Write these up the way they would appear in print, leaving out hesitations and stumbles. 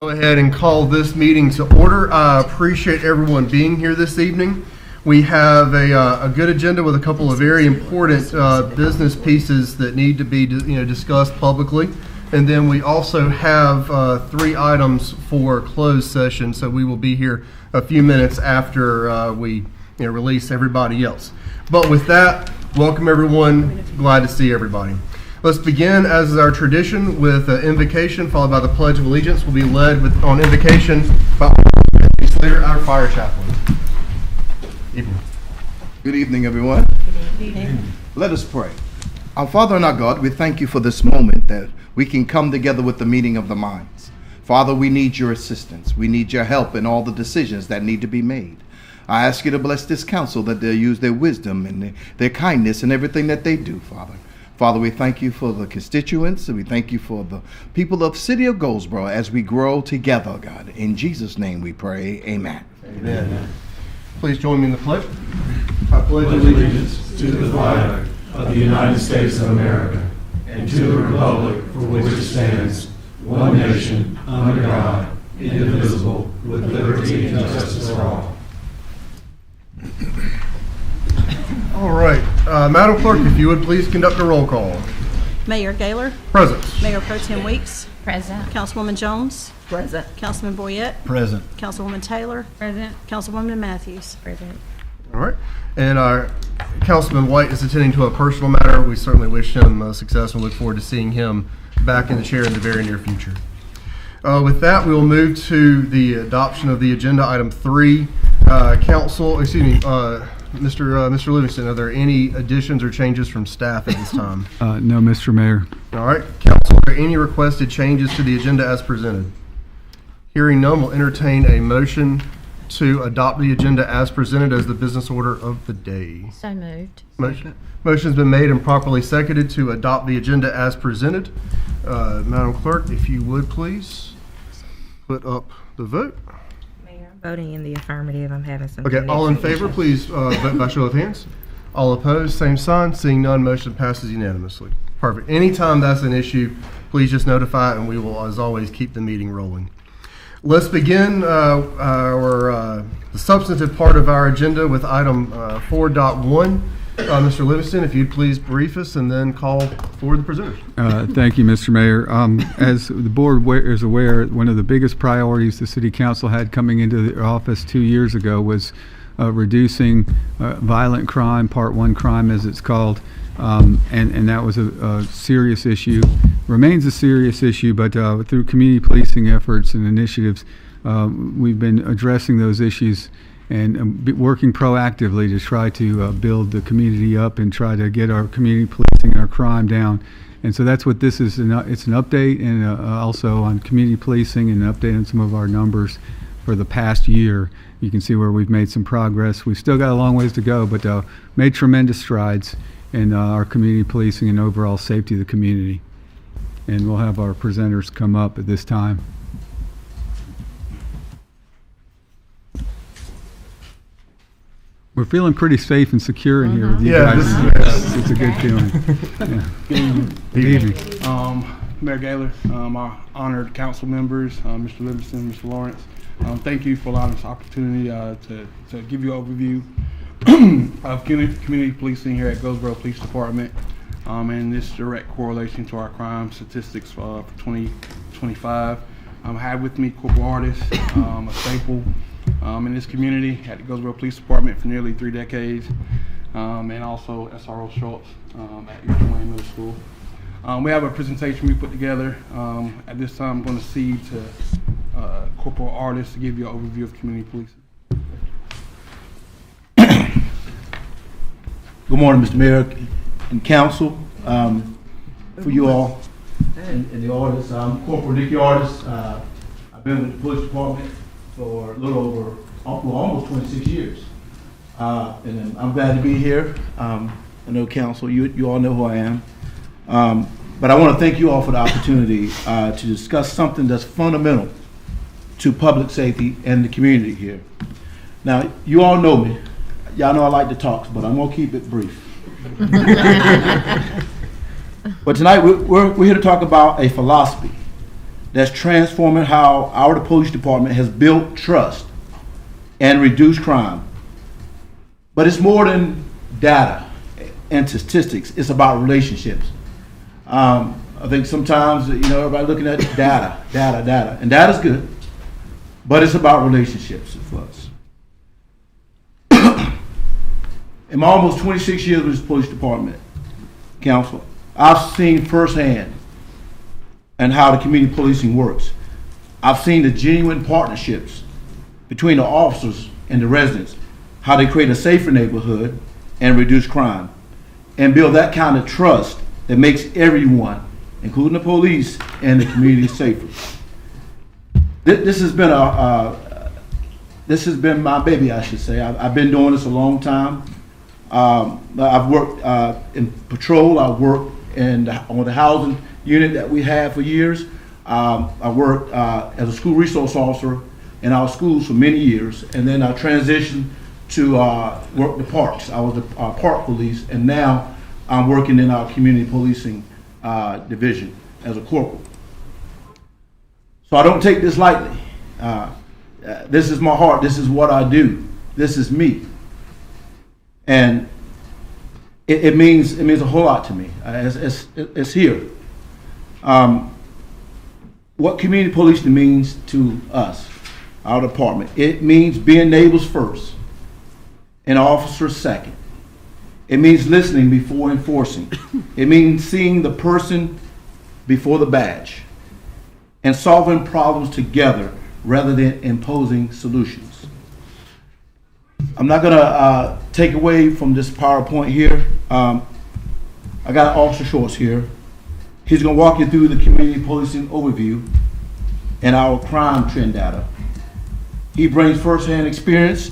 Go ahead and call this meeting to order. I appreciate everyone being here this evening. We have a good agenda with a couple of very important business pieces that need to be discussed publicly. And then we also have 3 items for closed session, so we will be here a few minutes after we release everybody else. But with that, welcome everyone. Glad to see everybody. Let's begin, as is our tradition, with invocation, followed by the Pledge of Allegiance. Will be led on invocation by Slater, our fire chaplain. Evening. Good evening, everyone. Good evening. Let us pray. Our Father and our God, we thank you for this moment that we can come together with the meeting of the minds. Father, we need your assistance. We need your help in all the decisions that need to be made. I ask you to bless this council, that they'll use their wisdom and their kindness in everything that they do, Father. Father, we thank you for the constituents, and we thank you for the people of City of Goldsboro as we grow together, God. In Jesus' name we pray, amen. Amen. Please join me in the pledge. I pledge allegiance to the flag of the United States of America and to the republic for which it stands, one nation, under God, indivisible, with liberty and justice for all. All right. Madam Clerk, if you would please conduct a roll call. Mayor Gaylor. Present. Mayor Pro Tem Weeks. Present. Councilwoman Jones. Present. Councilman Boyette. Present. Councilwoman Taylor. Present. Councilwoman Matthews. Present. All right. And our Councilman White is attending to a personal matter. We certainly wish him success and look forward to seeing him back in the chair in the very near future. With that, we will move to the adoption of the agenda, item 3. Mr. Livingston, are there any additions or changes from staff at this time? No, Mr. Mayor. All right. Council, are there any requested changes to the agenda as presented? Hearing none, we'll entertain a motion to adopt the agenda as presented as the business order of the day. So moved. Motion's been made and properly seconded to adopt the agenda as presented. Madam Clerk, if you would please put up the vote. Mayor, I'm voting in the affirmative. I'm having some. Okay, all in favor, please vote by show of hands. All opposed, same sign. Seeing none, motion passes unanimously. Perfect. Anytime that's an issue, please just notify, and we will, as always, keep the meeting rolling. Let's begin the substantive part of our agenda with item 4.1. Mr. Livingston, if you'd please brief us and then call for the presenters. Thank you, Mr. Mayor. As the board is aware, one of the biggest priorities the City Council had coming into the office 2 years ago was reducing violent crime, Part 1 crime as it's called, and that was a serious issue. Remains a serious issue, but through community policing efforts and initiatives, we've been addressing those issues and working proactively to try to build the community up and try to get our community policing and our crime down. And so that's what this is. It's an update and also on community policing and an update on some of our numbers for the past year. You can see where we've made some progress. We've still got a long ways to go, but made tremendous strides in our community policing and overall safety of the community. And we'll have our presenters come up at this time. We're feeling pretty safe and secure in here with you guys. It's a good feeling. Yeah. Good evening. Mayor Gaylor, our honored council members, Mr. Livingston, Mr. Lawrence, thank you for allowing this opportunity to give you an overview of community policing here at Goldsboro Police Department, and this direct correlation to our crime statistics for 2025. I have with me corporal artists, a staple in this community at the Goldsboro Police Department for nearly 3 decades, and also SRO Schultz at Eastern Wayne Middle School. We have a presentation we put together. At this time, I'm going to cede to corporal artists to give you an overview of community policing. Good morning, Mr. Mayor and council. For you all and the audience, I'm Corporal Nicky Artis. I've been with the police department for a little over, almost 26 years. And I'm glad to be here. I know council, you all know who I am. But I want to thank you all for the opportunity to discuss something that's fundamental to public safety and the community here. Now, you all know me. Y'all know I like to talk, but I'm going to keep it brief. But tonight, we're here to talk about a philosophy that's transforming how our police department has built trust and reduced crime. But it's more than data and statistics. It's about relationships. I think sometimes, everybody looking at data, and data's good, but it's about relationships for us. In my almost 26 years with this police department, council, I've seen firsthand and how the community policing works. I've seen the genuine partnerships between the officers and the residents, how they create a safer neighborhood and reduce crime, and build that kind of trust that makes everyone, including the police and the community, safer. This has been my baby, I should say. I've been doing this a long time. I've worked in patrol. I've worked on the housing unit that we had for years. I worked as a school resource officer in our schools for many years, and then I transitioned to work the parks. I was the park police, and now I'm working in our community policing division as a corporal. So I don't take this lightly. This is my heart. This is what I do. This is me. And it means a whole lot to me. It's here. What community policing means to us, our department, it means being neighbors first and officers second. It means listening before enforcing. It means seeing the person before the badge and solving problems together rather than imposing solutions. I'm not going to take away from this PowerPoint here. I got Officer Shorts here. He's going to walk you through the community policing overview and our crime trend data. He brings firsthand experience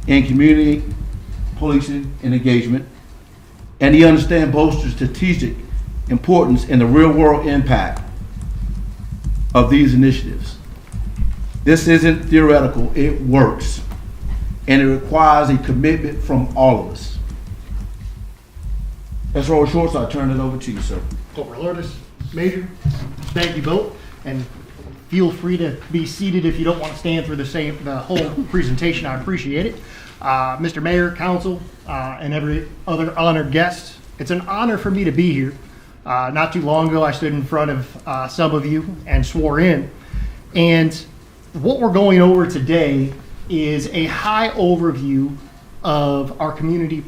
in community policing and engagement, and he understands both the strategic importance and the real-world impact of these initiatives. This isn't theoretical, it works, and it requires a commitment from all of us. That's Roll Shorts. I turn it over to you, sir. Corporal Lourdes, Major, thank you both, and feel free to be seated if you don't want to stand for the whole presentation. I appreciate it. Mr. Mayor, Council, and every other honored guest, it's an honor for me to be here. Not too long ago, I stood in front of some of you and swore in, and what we're going over today is a high overview of our community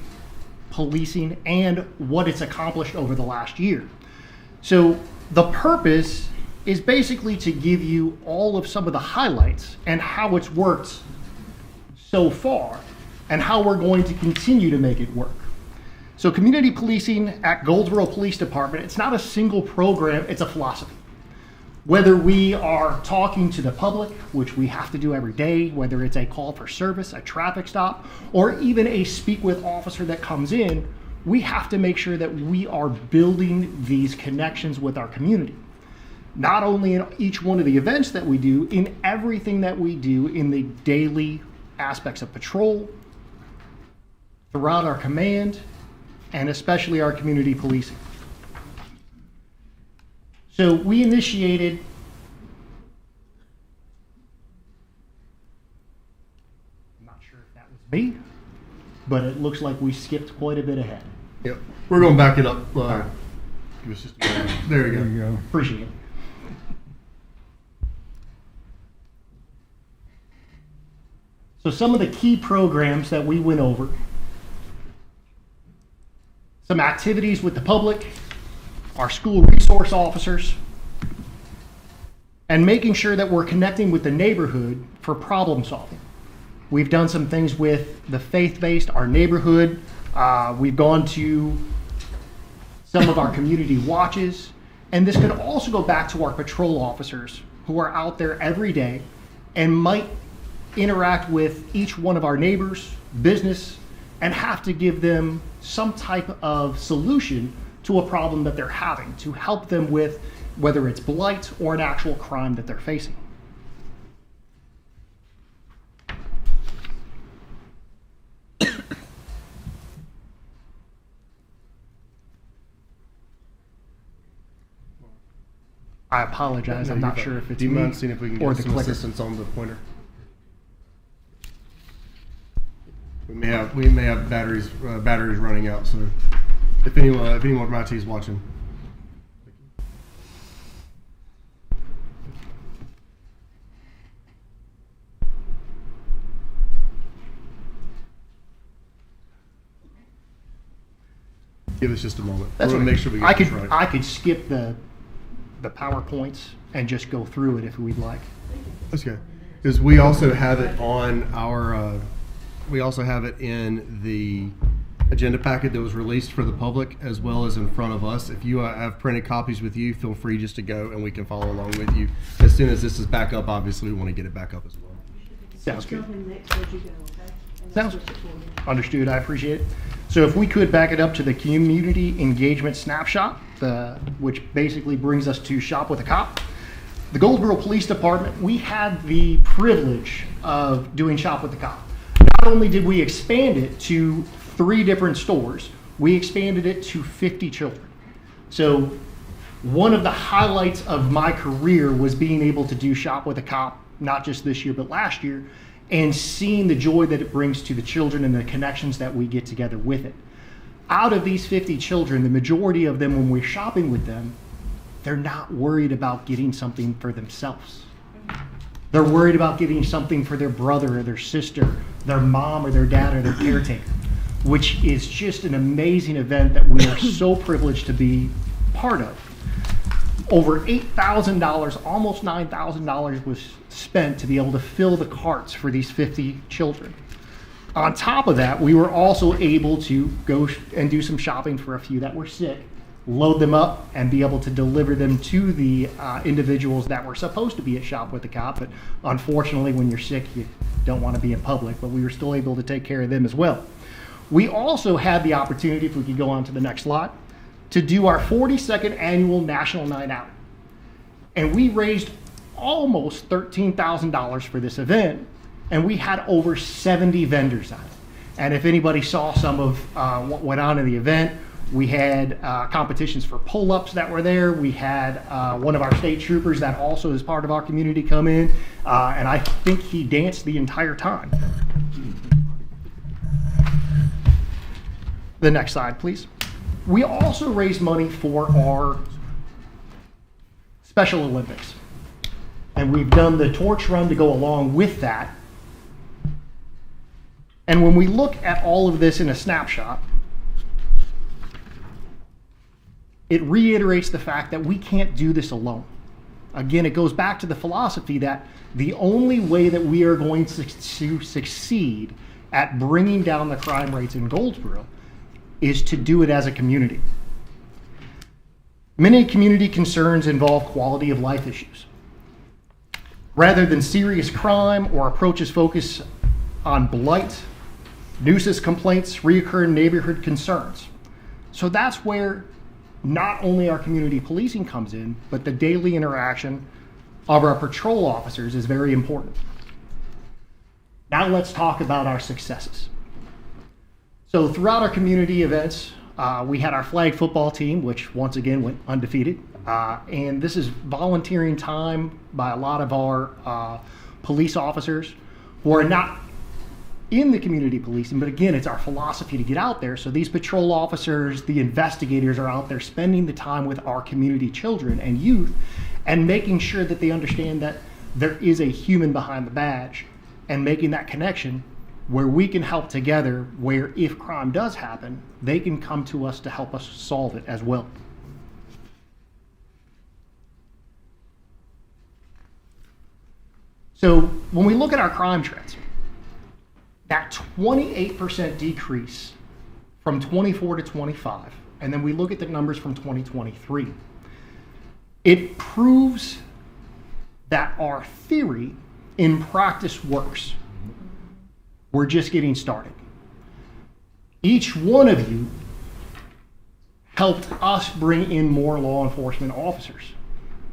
policing and what it's accomplished over the last year. So the purpose is basically to give you all of some of the highlights and how it's worked so far and how we're going to continue to make it work. So community policing at Goldsboro Police Department, it's not a single program, it's a philosophy. Whether we are talking to the public, which we have to do every day, whether it's a call for service, a traffic stop, or even a speak with officer that comes in, we have to make sure that we are building these connections with our community. Not only in each one of the events that we do, in everything that we do in the daily aspects of patrol, throughout our command, and especially our community policing. So we initiated I'm not sure if that was me, but it looks like we skipped quite a bit ahead. Yep. We're going to back it up. Give us just a minute. There you go. Appreciate it. So some of the key programs that we went over, some activities with the public, our school resource officers, and making sure that we're connecting with the neighborhood for problem solving. We've done some things with the faith-based, our neighborhood. We've gone to some of our community watches, and this could also go back to our patrol officers who are out there every day and might interact with each one of our neighbors, business, and have to give them some type of solution to a problem that they're having to help them with whether it's blight or an actual crime that they're facing. I apologize. I'm not sure if it's Do you me mind seeing if we can or get the some clicker. assistance on the pointer? We may have batteries running out. So if anyone from IT is watching. Give us just a moment. That's We're gonna right. make sure we get this right. I could skip the PowerPoints and just go through it if we'd like. That's good. Because we also have it on our, we also have it in the agenda packet that was released for the public as well as in front of us. If you have printed copies with you, feel free just to go and we can follow along with you. As soon as this is back up, obviously we want to get it back up as well. Sounds good. Sounds understood. I appreciate it. So if we could back it up to the community engagement snapshot, which basically brings us to Shop with a Cop. The Goldsboro Police Department, we had the privilege of doing Shop with a Cop. Not only did we expand it to 3 different stores, we expanded it to 50 children. So one of the highlights of my career was being able to do Shop with a Cop, not just this year, but last year, and seeing the joy that it brings to the children and the connections that we get together with it. Out of these 50 children, the majority of them, when we're shopping with them, they're not worried about getting something for themselves. They're worried about getting something for their brother or their sister, their mom or their dad or their caretaker, which is just an amazing event that we are so privileged to be part of. Over $8,000, almost $9,000 was spent to be able to fill the carts for these 50 children. On top of that, we were also able to go and do some shopping for a few that were sick, load them up, and be able to deliver them to the individuals that were supposed to be at Shop with the Cop. But unfortunately, when you're sick, you don't want to be in public, but we were still able to take care of them as well. We also had the opportunity, if we could go on to the next slide, to do our 42nd annual National Night Out. And we raised almost $13,000 for this event, and we had over 70 vendors on it. And if anybody saw some of what went on in the event, we had competitions for pull-ups that were there. We had one of our state troopers that also is part of our community come in, and I think he danced the entire time. The next slide, please. We also raised money for our Special Olympics. And we've done the torch run to go along with that. And when we look at all of this in a snapshot, it reiterates the fact that we can't do this alone. Again, it goes back to the philosophy that the only way that we are going to succeed at bringing down the crime rates in Goldsboro is to do it as a community. Many community concerns involve quality of life issues. Rather than serious crime or approaches focus on blight, nuisance complaints, reoccurring neighborhood concerns. So that's where not only our community policing comes in, but the daily interaction of our patrol officers is very important. Now let's talk about our successes. So throughout our community events, we had our flag football team, which once again went undefeated. And this is volunteering time by a lot of our police officers who are not in the community policing, but again, it's our philosophy to get out there. So these patrol officers, the investigators are out there spending the time with our community children and youth and making sure that they understand that there is a human behind the badge and making that connection where we can help together, where if crime does happen, they can come to us to help us solve it as well. So when we look at our crime trends, that 28% decrease from 24 to 25, and then we look at the numbers from 2023, it proves that our theory in practice works. We're just getting started. Each one of you helped us bring in more law enforcement officers.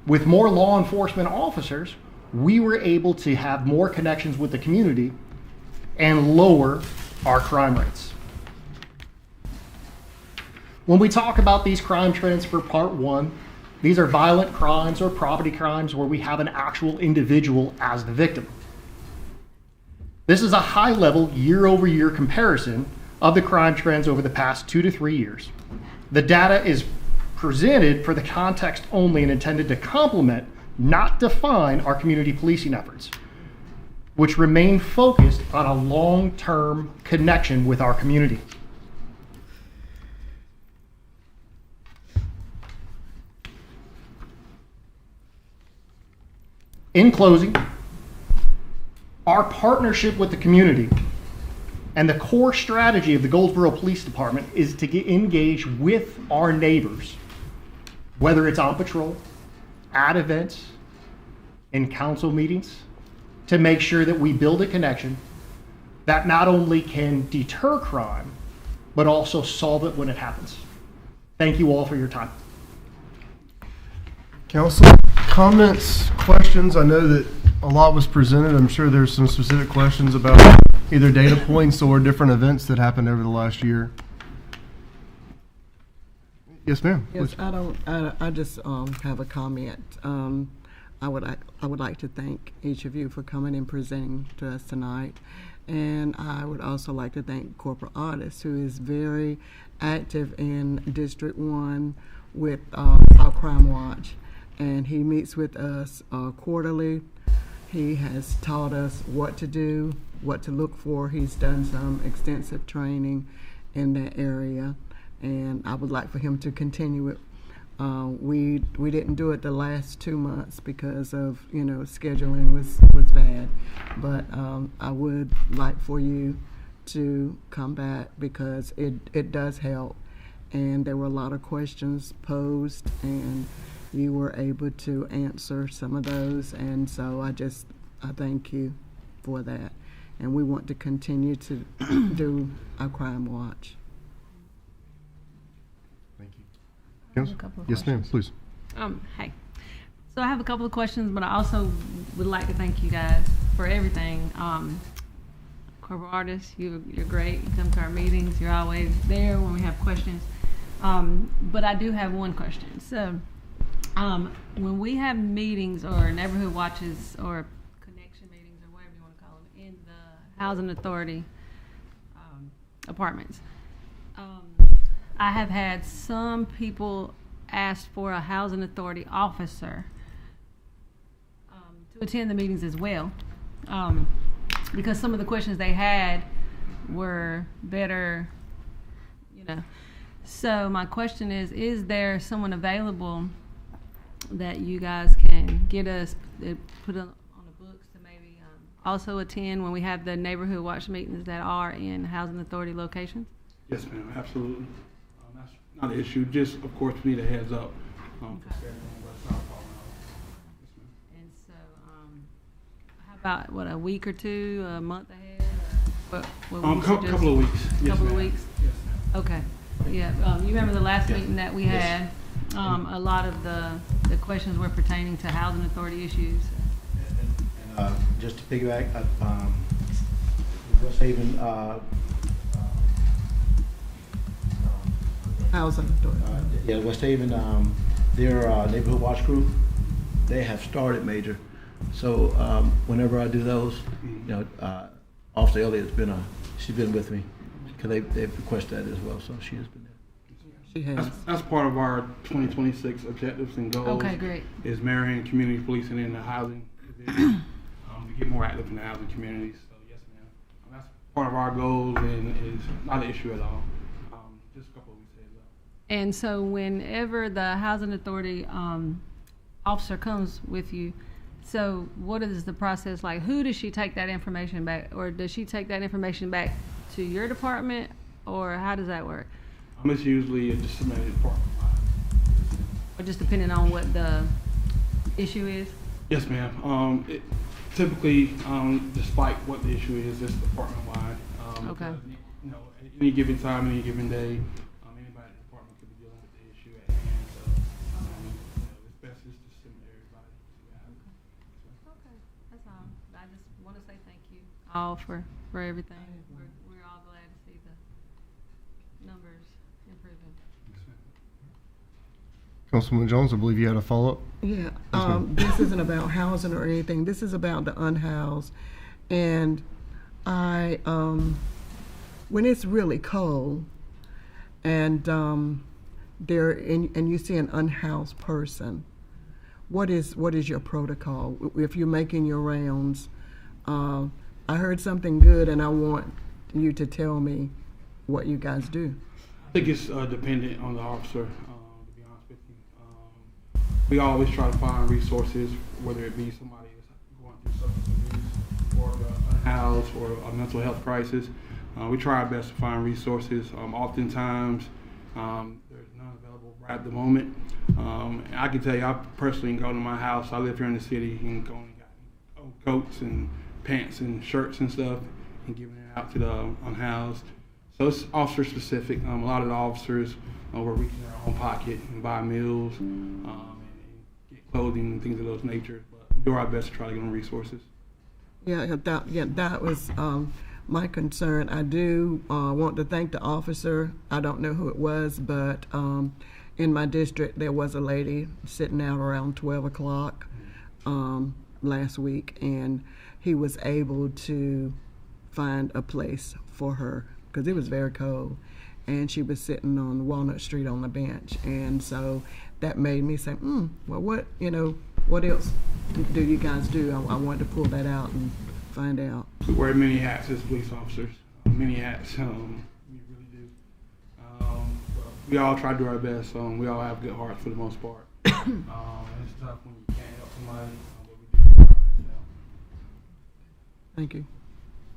With more law enforcement officers, we were able to have more connections with the community and lower our crime rates. When we talk about these crime trends for part one, These are violent crimes or property crimes where we have an actual individual as the victim. This is a high-level year-over-year comparison of the crime trends over the past 2 to 3 years. The data is presented for the context only and intended to complement, not define, our community policing efforts, which remain focused on a long-term connection with our community. In closing, our partnership with the community and the core strategy of the Goldsboro Police Department is to engage with our neighbors, whether it's on patrol, at events, in council meetings, to make sure that we build a connection that not only can deter crime, but also solve it when it happens. Thank you all for your time. Council, comments, questions? I know that a lot was presented. I'm sure there's some specific questions about either data points or different events that happened over the last year. Yes, ma'am. Yes, I just have a comment. I would like to thank each of you for coming and presenting to us tonight. And I would also like to thank Corporal Artist, who is very active in District 1 with our Crime Watch. And he meets with us quarterly. He has taught us what to do, what to look for. He's done some extensive training in that area, and I would like for him to continue it. We didn't do it the last 2 months because of, scheduling was bad, but I would like for you to come back because it does help, and there were a lot of questions posed, and you were able to answer some of those, and so I thank you for that. And we want to continue to do our Crime Watch. Thank you. Yes, ma'am, please. Hey. So I have a couple of questions, but I also would like to thank you guys for everything. Corporal Artist, you're great. You come to our meetings. You're always there when we have questions. But I do have one question. So when we have meetings or neighborhood watches or connection meetings or whatever you want to call them in the housing authority apartments, I have had some people ask for a housing authority officer to attend the meetings as well, because some of the questions they had were better, So my question is there someone available that you guys can get us, put on the books to maybe also attend when we have the neighborhood watch meetings that are in housing authority locations? Yes, ma'am, absolutely. That's not an issue. Just, of course, we need a heads up. And so, how about a week or two, a month ahead? Couple of weeks. Yes, Couple of ma'am. weeks. Yes, ma'am. Okay. Yeah. You remember the last meeting that we had? A lot of the questions were pertaining to housing authority issues. And just to piggyback, West Haven, Housing authority. West Haven, their neighborhood watch group, they have started major. So whenever I do those, Officer Elliott's she's been with me because they've requested that as well. So she has been there. She has. That's part of our 2026 objectives and goals. Okay, great. Is marrying community policing in the housing division to get more active in the housing communities. So yes, ma'am. That's part of our goals and is not an issue at all. Just a couple of weeks heads up. And so whenever the housing authority officer comes with you, so what is the process like? Who does she take that information back? Or does she take that information back to your department? Or how does that work? It's usually a disseminated department. Or just depending on what the issue is? Yes, ma'am. Typically, despite what the issue is, it's department-wide. Okay. At any given time, any given day, anybody in the department could be dealing with the issue at hand. So, it's best just to disseminate everybody. Okay, that's all. I just want to say thank you all for everything. We're all glad to see the numbers improving. Councilwoman Jones, I believe you had a follow-up. Yeah, ma'am. this isn't about housing or anything. This is about the unhoused. And I, when it's really cold and and you see an unhoused person, what is your protocol? If you're making your rounds, I heard something good and I want you to tell me what you guys do. I think it's dependent on the officer, to be honest with you. We always try to find resources, whether it be somebody that's going through substance abuse or unhoused or a mental health crisis. We try our best to find resources. Oftentimes, there's none available right at the moment. And I can tell you, I personally can go to my house. I live here in the city and go and got coats and pants and shirts and stuff and giving it out to the unhoused. So it's officer specific. A lot of the officers were reaching their own pocket and buy meals and get clothing and things of those nature. But we do our best to try to get them resources. Yeah, that was my concern. I do want to thank the officer. I don't know who it was, but in my district there was a lady sitting out around 12 o'clock last week, and he was able to find a place for her because it was very cold, and she was sitting on Walnut Street on the bench, and so that made me say, well, what else do you guys do? I wanted to pull that out and find out. We wear many hats as police officers, many hats. We really do. But we all try to do our best. We all have good hearts for the most part. It's tough when you can't help somebody, but we do our best now. Thank you.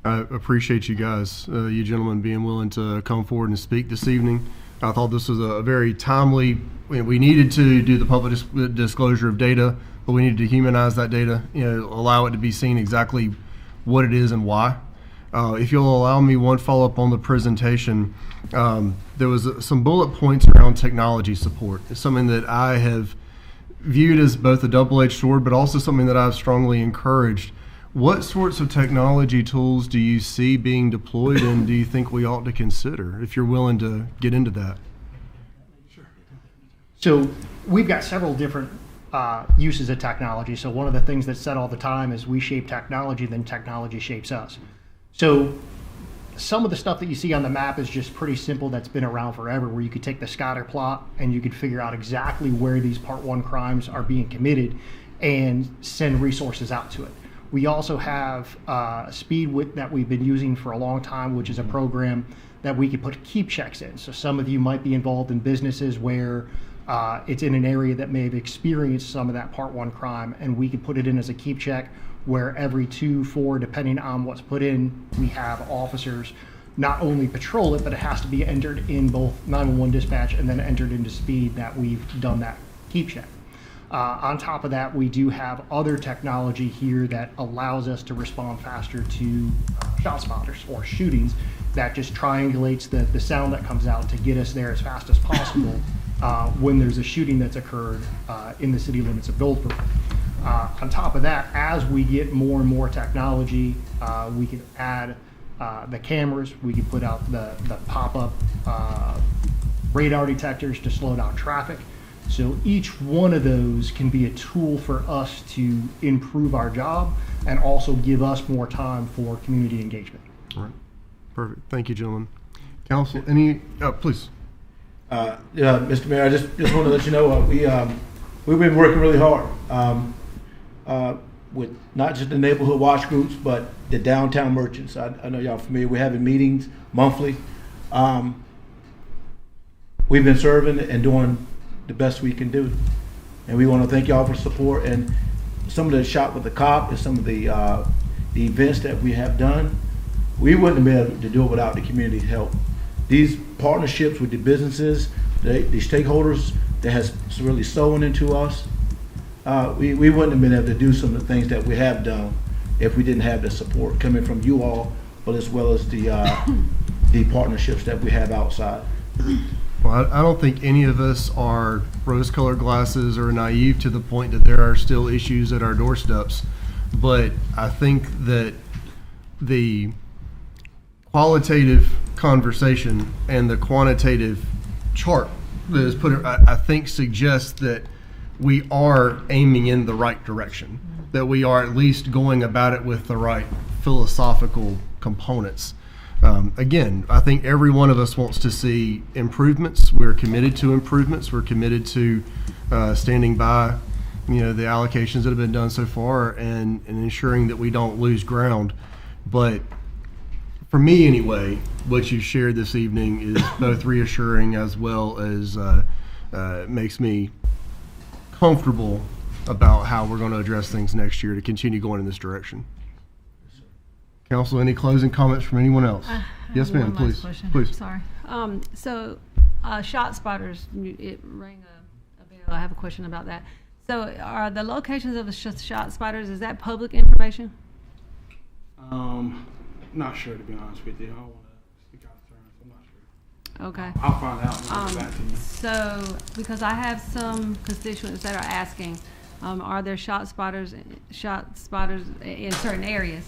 I appreciate you guys, you gentlemen, being willing to come forward and speak this evening. I thought this was a very timely. We needed to do the public disclosure of data, but we needed to humanize that data. Allow it to be seen exactly what it is and why. If you'll allow me one follow-up on the presentation, there was some bullet points around technology support. It's something that I have viewed as both a double-edged sword, but also something that I've strongly encouraged. What sorts of technology tools do you see being deployed, and do you think we ought to consider, if you're willing to get into that? Sure. So we've got several different uses of technology. So one of the things that's said all the time is we shape technology, then technology shapes us. So some of the stuff that you see on the map is just pretty simple, that's been around forever, where you could take the scatter plot and you could figure out exactly where these Part 1 crimes are being committed and send resources out to it. We also have Speedwit that we've been using for a long time, which is a program that we could put keep checks in. So some of you might be involved in businesses where it's in an area that may have experienced some of that Part 1 crime, and we could put it in as a keep check where every 2, 4, depending on what's put in, we have officers not only patrol it, but it has to be entered in both 911 dispatch and then entered into Speed that we've done that keep check. On top of that, we do have other technology here that allows us to respond faster to shot spotters or shootings that just triangulates the sound that comes out to get us there as fast as possible when there's a shooting that's occurred in the city limits of Goldsboro. On top of that, as we get more and more technology, we can add the cameras, we can put out the pop-up radar detectors to slow down traffic. So each one of those can be a tool for us to improve our job and also give us more time for community engagement. All right. Perfect. Thank you, gentlemen. Council, any, please. Yeah, Mr. Mayor, I just want to let you know we've been working really hard with not just the neighborhood watch groups, but the downtown merchants. I know y'all familiar. We're having meetings monthly. We've been serving and doing the best we can do, and we want to thank y'all for support and some of the shot with the cop and some of the events that we have done. We wouldn't have been able to do it without the community's help. These partnerships with the businesses, the stakeholders that has really sown into us, we wouldn't have been able to do some of the things that we have done if we didn't have the support coming from you all, but as well as the partnerships that we have outside. Well, I don't think any of us are rose-colored glasses or naive to the point that there are still issues at our doorsteps. But I think that the qualitative conversation and the quantitative chart that is put, I think, suggests that we are aiming in the right direction, that we are at least going about it with the right philosophical components. Again, I think every one of us wants to see improvements. We're committed to improvements. We're committed to standing by, the allocations that have been done so far and ensuring that we don't lose ground. But for me anyway, what you shared this evening is both reassuring as well as makes me comfortable about how we're going to address things next year to continue going in this direction. Council, any closing comments from anyone else? Yes, ma'am, please. Please. Sorry. So, shot spotters, it rang a bell. I have a question about that. So, are the locations of the shot spotters, is that public information? Not sure, to be honest with you. I don't want to speak out of turn, so I'm not sure. Okay. I'll find out and get back to you. So, because I have some constituents that are asking, are there shot spotters in certain areas?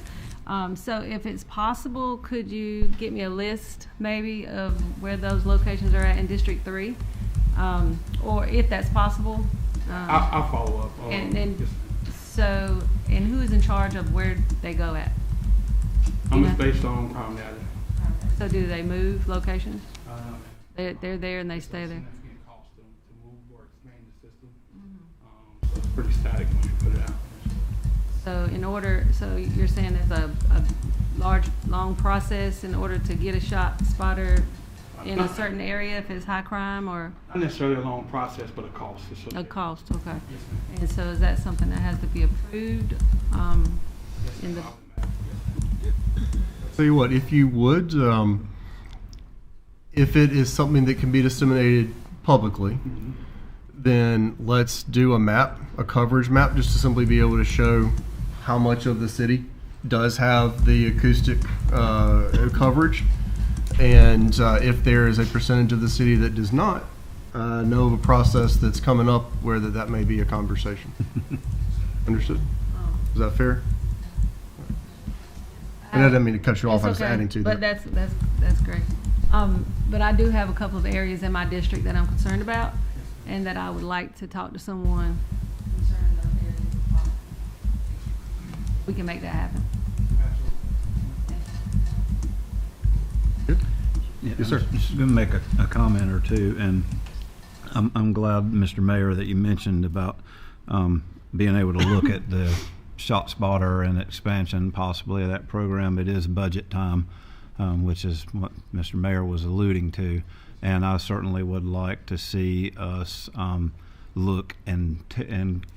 So if it's possible, could you get me a list maybe of where those locations are at in District 3? Or if that's possible. I'll follow up. And who is in charge of where they go at? I'm just based on crime data. So do they move locations? They're there and they stay there? Significant cost to move or expand the system. So it's pretty static when you put it out. So you're saying there's a large, long process in order to get a shot spotter in a certain area if it's high crime, or? Not necessarily a long process, but a cost. A cost, okay. And so is that something that has to be approved in the? Tell you what, if you would, if it is something that can be disseminated publicly, then let's do a coverage map, just to simply be able to show how much of the city does have the acoustic coverage, and if there is a percentage of the city that does not, know of a process that's coming up where that may be a conversation. Understood? Is that fair? And I didn't mean to cut you off. I was adding to that. But that's great. But I do have a couple of areas in my district that I'm concerned about, and that I would like to talk to someone concerning those areas. We can make that happen. Yes, sir. I'm just going to make a comment or two, and I'm glad, Mr. Mayor, that you mentioned about being able to look at the shot spotter and expansion possibly of that program. It is budget time, which is what Mr. Mayor was alluding to, and I certainly would like to see us look and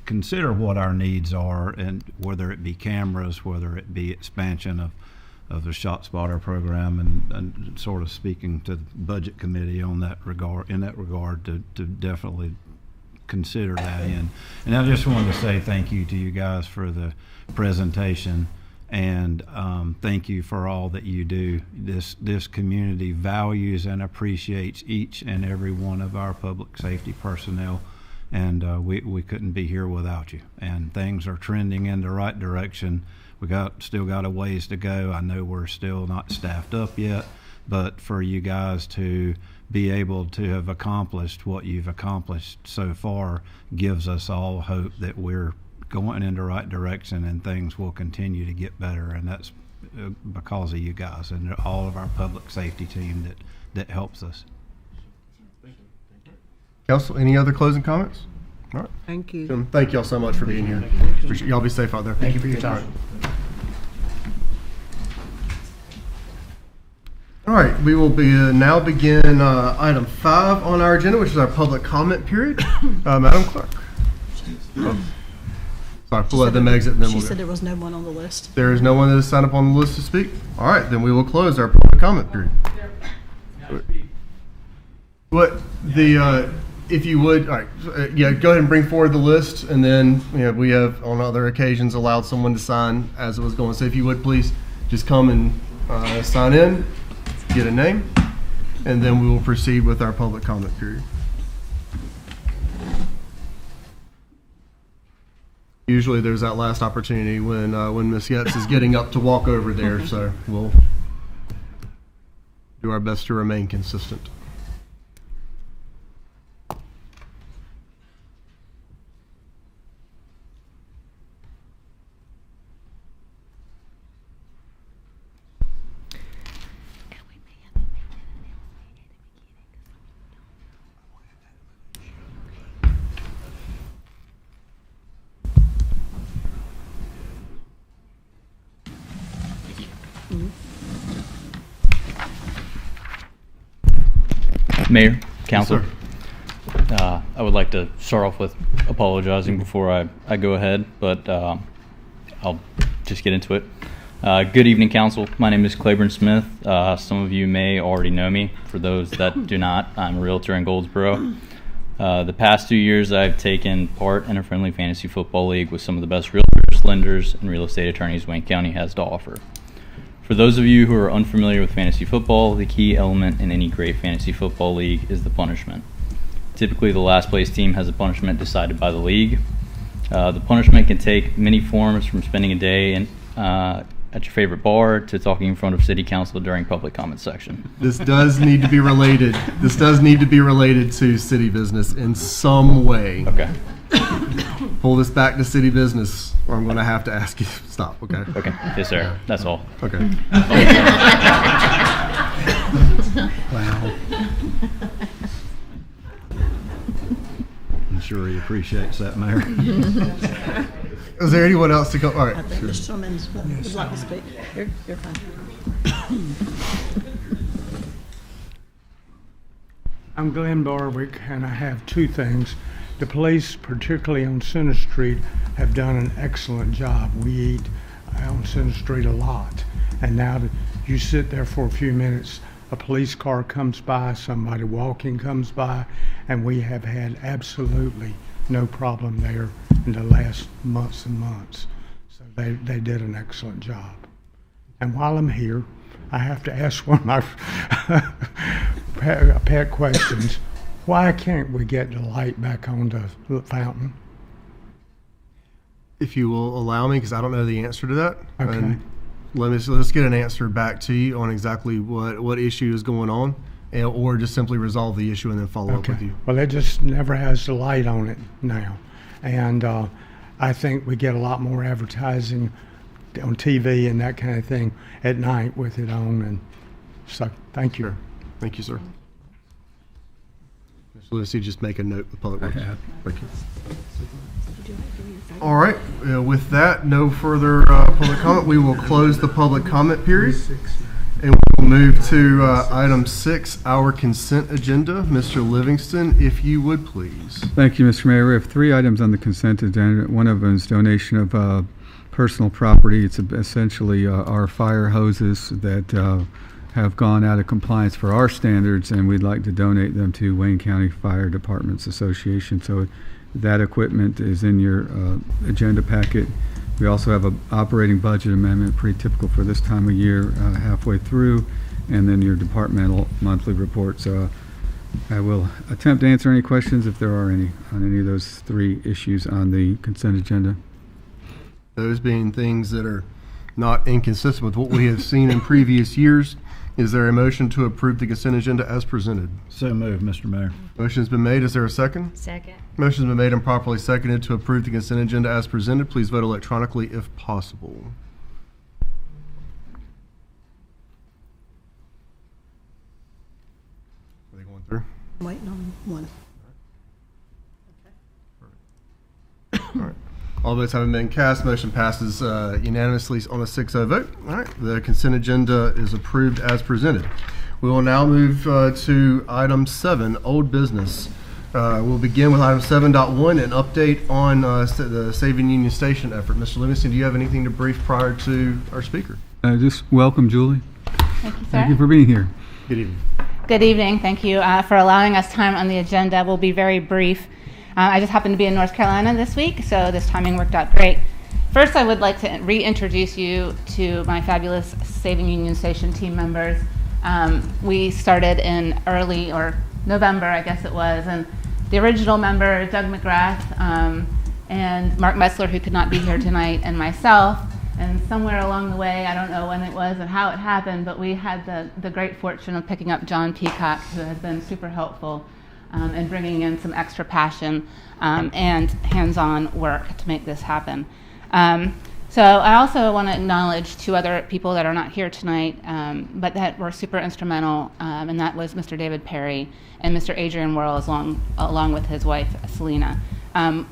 consider what our needs are, and whether it be cameras, whether it be expansion of the shot spotter program, and sort of speaking to the budget committee on that regard, to definitely consider that in. And I just wanted to say thank you to you guys for the presentation, and thank you for all that you do. This community values and appreciates each and every one of our public safety personnel, and we couldn't be here without you. And things are trending in the right direction. We still got a ways to go. I know we're still not staffed up yet, but for you guys to be able to have accomplished what you've accomplished so far gives us all hope that we're going in the right direction and things will continue to get better. And that's because of you guys and all of our public safety team that helps us. Council, any other closing comments? All right. Thank you. Gentlemen, thank y'all so much for being here. Appreciate y'all. Be safe out there. Thank you for your time. All right, we will now begin item 5 on our agenda, which is our public comment period. Madam Clerk. Sorry, we'll let them exit and then She we'll said go. there was no one on the list. There is no one that is signed up on the list to speak. All right, then we will close our public comment period. What if you would, all right, yeah, go ahead and bring forward the list, and then we have on other occasions allowed someone to sign as it was going. So if you would please just come and sign in, get a name, and then we will proceed with our public comment period. Usually there's that last opportunity when Ms. Getz is getting up to walk over there, so we'll do our best to remain consistent. Mayor, Council, Yes, I would like to start off with apologizing before I go ahead, but I'll just get into it. Good evening, Council. My name is Claiborne Smith. Some of you may already know me. For those that do not, I'm a realtor in Goldsboro. The past 2 years, I've taken part in a friendly fantasy football league with some of the best realtors, lenders, and real estate attorneys Wayne County has to offer. For those of you who are unfamiliar with fantasy football, the key element in any great fantasy football league is the punishment. Typically, the last place team has a punishment decided by the league. The punishment can take many forms, from spending a day at your favorite bar to talking in front of city council during public comment section. This does need to be related. This does need to be related to city business in some way. Okay. Pull this back to city business, or I'm going to have to ask you to stop. Okay. Okay. Yes, sir. That's all. Okay. Wow. I'm sure he appreciates that, Mayor. Is there anyone else to go? All right. I think Mr. Simmons would like to speak. You're fine. I'm Glenn Barwick, and I have two things. The police, particularly on Center Street, have done an excellent job. We eat on Center Street a lot, and now that you sit there for a few minutes, a police car comes by, somebody walking comes by, and we have had absolutely no problem there in the last months and months. So they did an excellent job. And while I'm here, I have to ask one of my pet questions. Why can't we get the light back on the fountain? If you will allow me, because I don't know the answer to that. Okay. And let's get an answer back to you on exactly what issue is going on, or just simply resolve the issue and then follow up with you. Well, it just never has the light on it now. And I think we get a lot more advertising on TV and that kind of thing at night with it on. And so, thank you. Sure. Thank you, sir. Mr. Lewis, you just make a note with public works. Thank you. All right. With that, no further public comment. We will close the public comment period. And we'll move to item 6, our consent agenda. Mr. Livingston, if you would please. Thank you, Mr. Mayor. We have 3 items on the consent agenda. One of them is donation of personal property. It's essentially our fire hoses that have gone out of compliance for our standards, and we'd like to donate them to Wayne County Fire Departments Association. So that equipment is in your agenda packet. We also have an operating budget amendment, pretty typical for this time of year, halfway through, and then your departmental monthly reports. I will attempt to answer any questions if there are any on any of those 3 issues on the consent agenda. Those being things that are not inconsistent with what we have seen in previous years. Is there a motion to approve the consent agenda as presented? So moved, Mr. Mayor. Motion's been made. Is there a second? Second. Motion's been made and properly seconded to approve the consent agenda as presented. Please vote electronically if possible. Are they going through? I'm waiting on one. All right. All votes having been cast, motion passes unanimously on a 6-0 vote. All right, the consent agenda is approved as presented. We will now move to item 7, old business. We'll begin with item 7.1, an update on the Saving Union Station effort. Mr. Livingston, do you have anything to brief prior to our speaker? Just welcome, Julie. Thank you, sir. Thank you for being here. Good evening. Good evening. Thank you for allowing us time on the agenda. We'll be very brief. I just happened to be in North Carolina this week, so this timing worked out great. First, I would like to reintroduce you to my fabulous Saving Union Station team members. We started in early, or November, I guess it was, and the original member, Doug McGrath, and Mark Metzler, who could not be here tonight, and myself. And somewhere along the way, I don't know when it was and how it happened, but we had the great fortune of picking up John Peacock, who has been super helpful and bringing in some extra passion and hands-on work to make this happen. So I also want to acknowledge 2 other people that are not here tonight, but that were super instrumental, and that was Mr. David Perry and Mr. Adrian Worrell, along with his wife, Selena.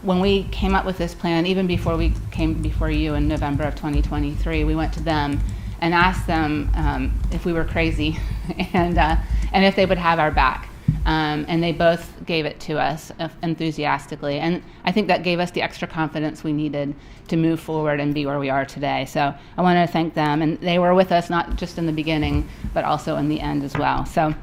When we came up with this plan, even before we came before you in November of 2023, we went to them and asked them if we were crazy and if they would have our back. And they both gave it to us enthusiastically. And I think that gave us the extra confidence we needed to move forward and be where we are today. So I want to thank them. And they were with us not just in the beginning, but also in the end as well. So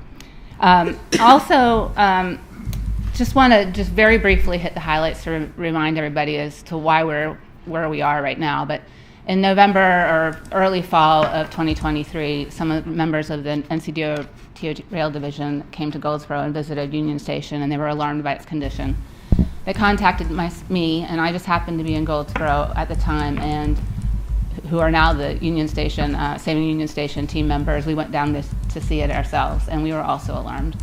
just want to just very briefly hit the highlights to remind everybody as to why we're where we are right now. But in November or early fall of 2023, some members of the NCDOT Rail Division came to Goldsboro and visited Union Station, and they were alarmed by its condition. They contacted me, and I just happened to be in Goldsboro at the time, and who are now the Union Station, Saving Union Station team members. We went down to see it ourselves, and we were also alarmed.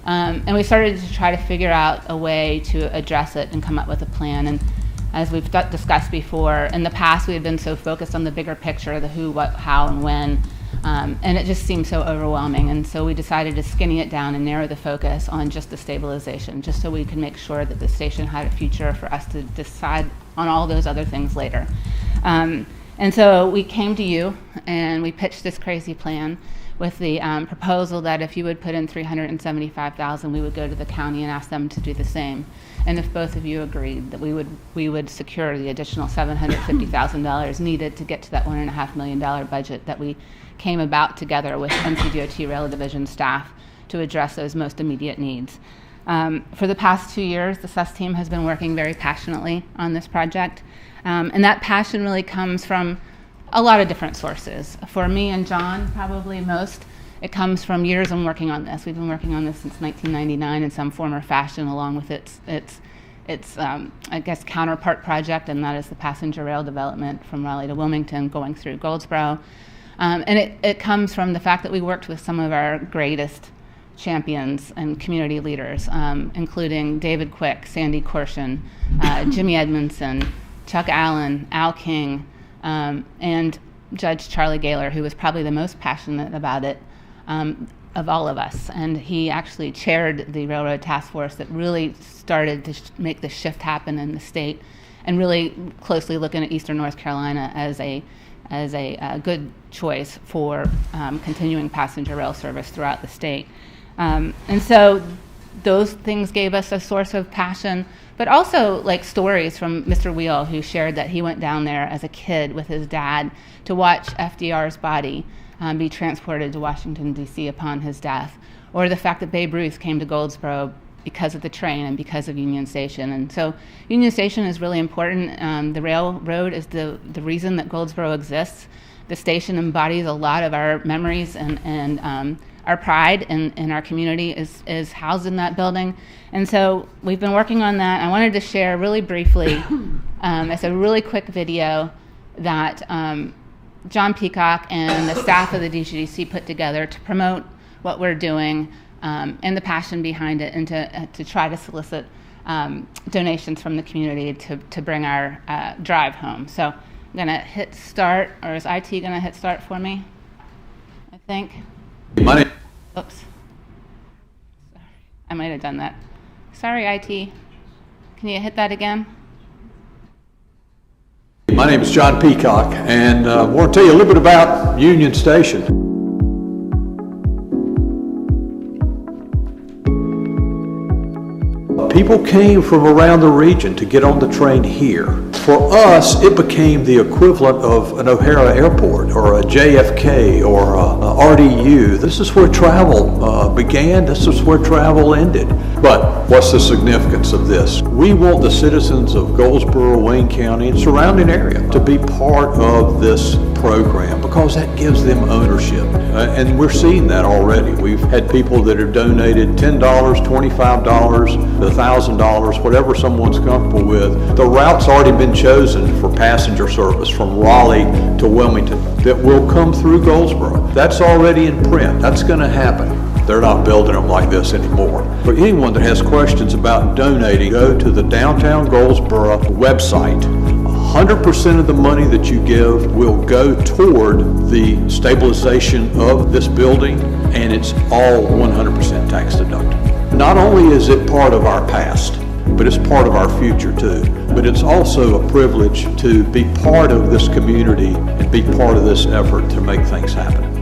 And we started to try to figure out a way to address it and come up with a plan. And as we've discussed before, in the past we had been so focused on the bigger picture, the who, what, how, and when, and it just seemed so overwhelming. And so we decided to skinny it down and narrow the focus on just the stabilization, just so we could make sure that the station had a future for us to decide on all those other things later. And so we came to you and we pitched this crazy plan with the proposal that if you would put in $375,000, we would go to the county and ask them to do the same. And if both of you agreed that we would secure the additional $750,000 needed to get to that $1.5 million budget that we came about together with NCDOT Rail Division staff to address those most immediate needs. For the past 2 years, the SUS team has been working very passionately on this project. And that passion really comes from a lot of different sources. For me and John, probably most, it comes from years of working on this. We've been working on this since 1999 in some form or fashion, along with its I guess, counterpart project, and that is the passenger rail development from Raleigh to Wilmington going through Goldsboro. And it comes from the fact that we worked with some of our greatest champions and community leaders, including David Quick, Sandy Korshin, Jimmy Edmondson, Chuck Allen, Al King, and Judge Charlie Gaylor, who was probably the most passionate about it of all of us. And he actually chaired the railroad task force that really started to make the shift happen in the state, and really closely looking at Eastern North Carolina as a good choice for continuing passenger rail service throughout the state. And so those things gave us a source of passion, but also like stories from Mr. Wheel, who shared that he went down there as a kid with his dad to watch FDR's body be transported to Washington, D.C. upon his death, or the fact that Babe Ruth came to Goldsboro because of the train and because of Union Station. And so Union Station is really important. The railroad is the reason that Goldsboro exists. The station embodies a lot of our memories, and our pride in our community is housed in that building. And so we've been working on that. I wanted to share really briefly, it's a really quick video that John Peacock and the staff of the DGDC put together to promote what we're doing and the passion behind it, and to try to solicit donations from the community to bring our drive home. So I'm gonna hit start, or is IT gonna hit start for me? I think. Money. Oops. Sorry. I might have done that. Sorry, IT. Can you hit that again? My name is John Peacock, and I want to tell you a little bit about Union Station. People came from around the region to get on the train here. For us, it became the equivalent of an O'Hara Airport or a JFK or a RDU. This is where travel began. This is where travel ended. But what's the significance of this? We want the citizens of Goldsboro, Wayne County, and surrounding area to be part of this program, because that gives them ownership. And we're seeing that already. We've had people that have donated $10, $25, $1,000, whatever someone's comfortable with. The route's already been chosen for passenger service from Raleigh to Wilmington that will come through Goldsboro. That's already in print. That's going to happen. They're not building them like this anymore. For anyone that has questions about donating, go to the Downtown Goldsboro website. 100% of the money that you give will go toward the stabilization of this building, and it's all 100% tax deductible. Not only is it part of our past, but it's part of our future too. But it's also a privilege to be part of this community and be part of this effort to make things happen.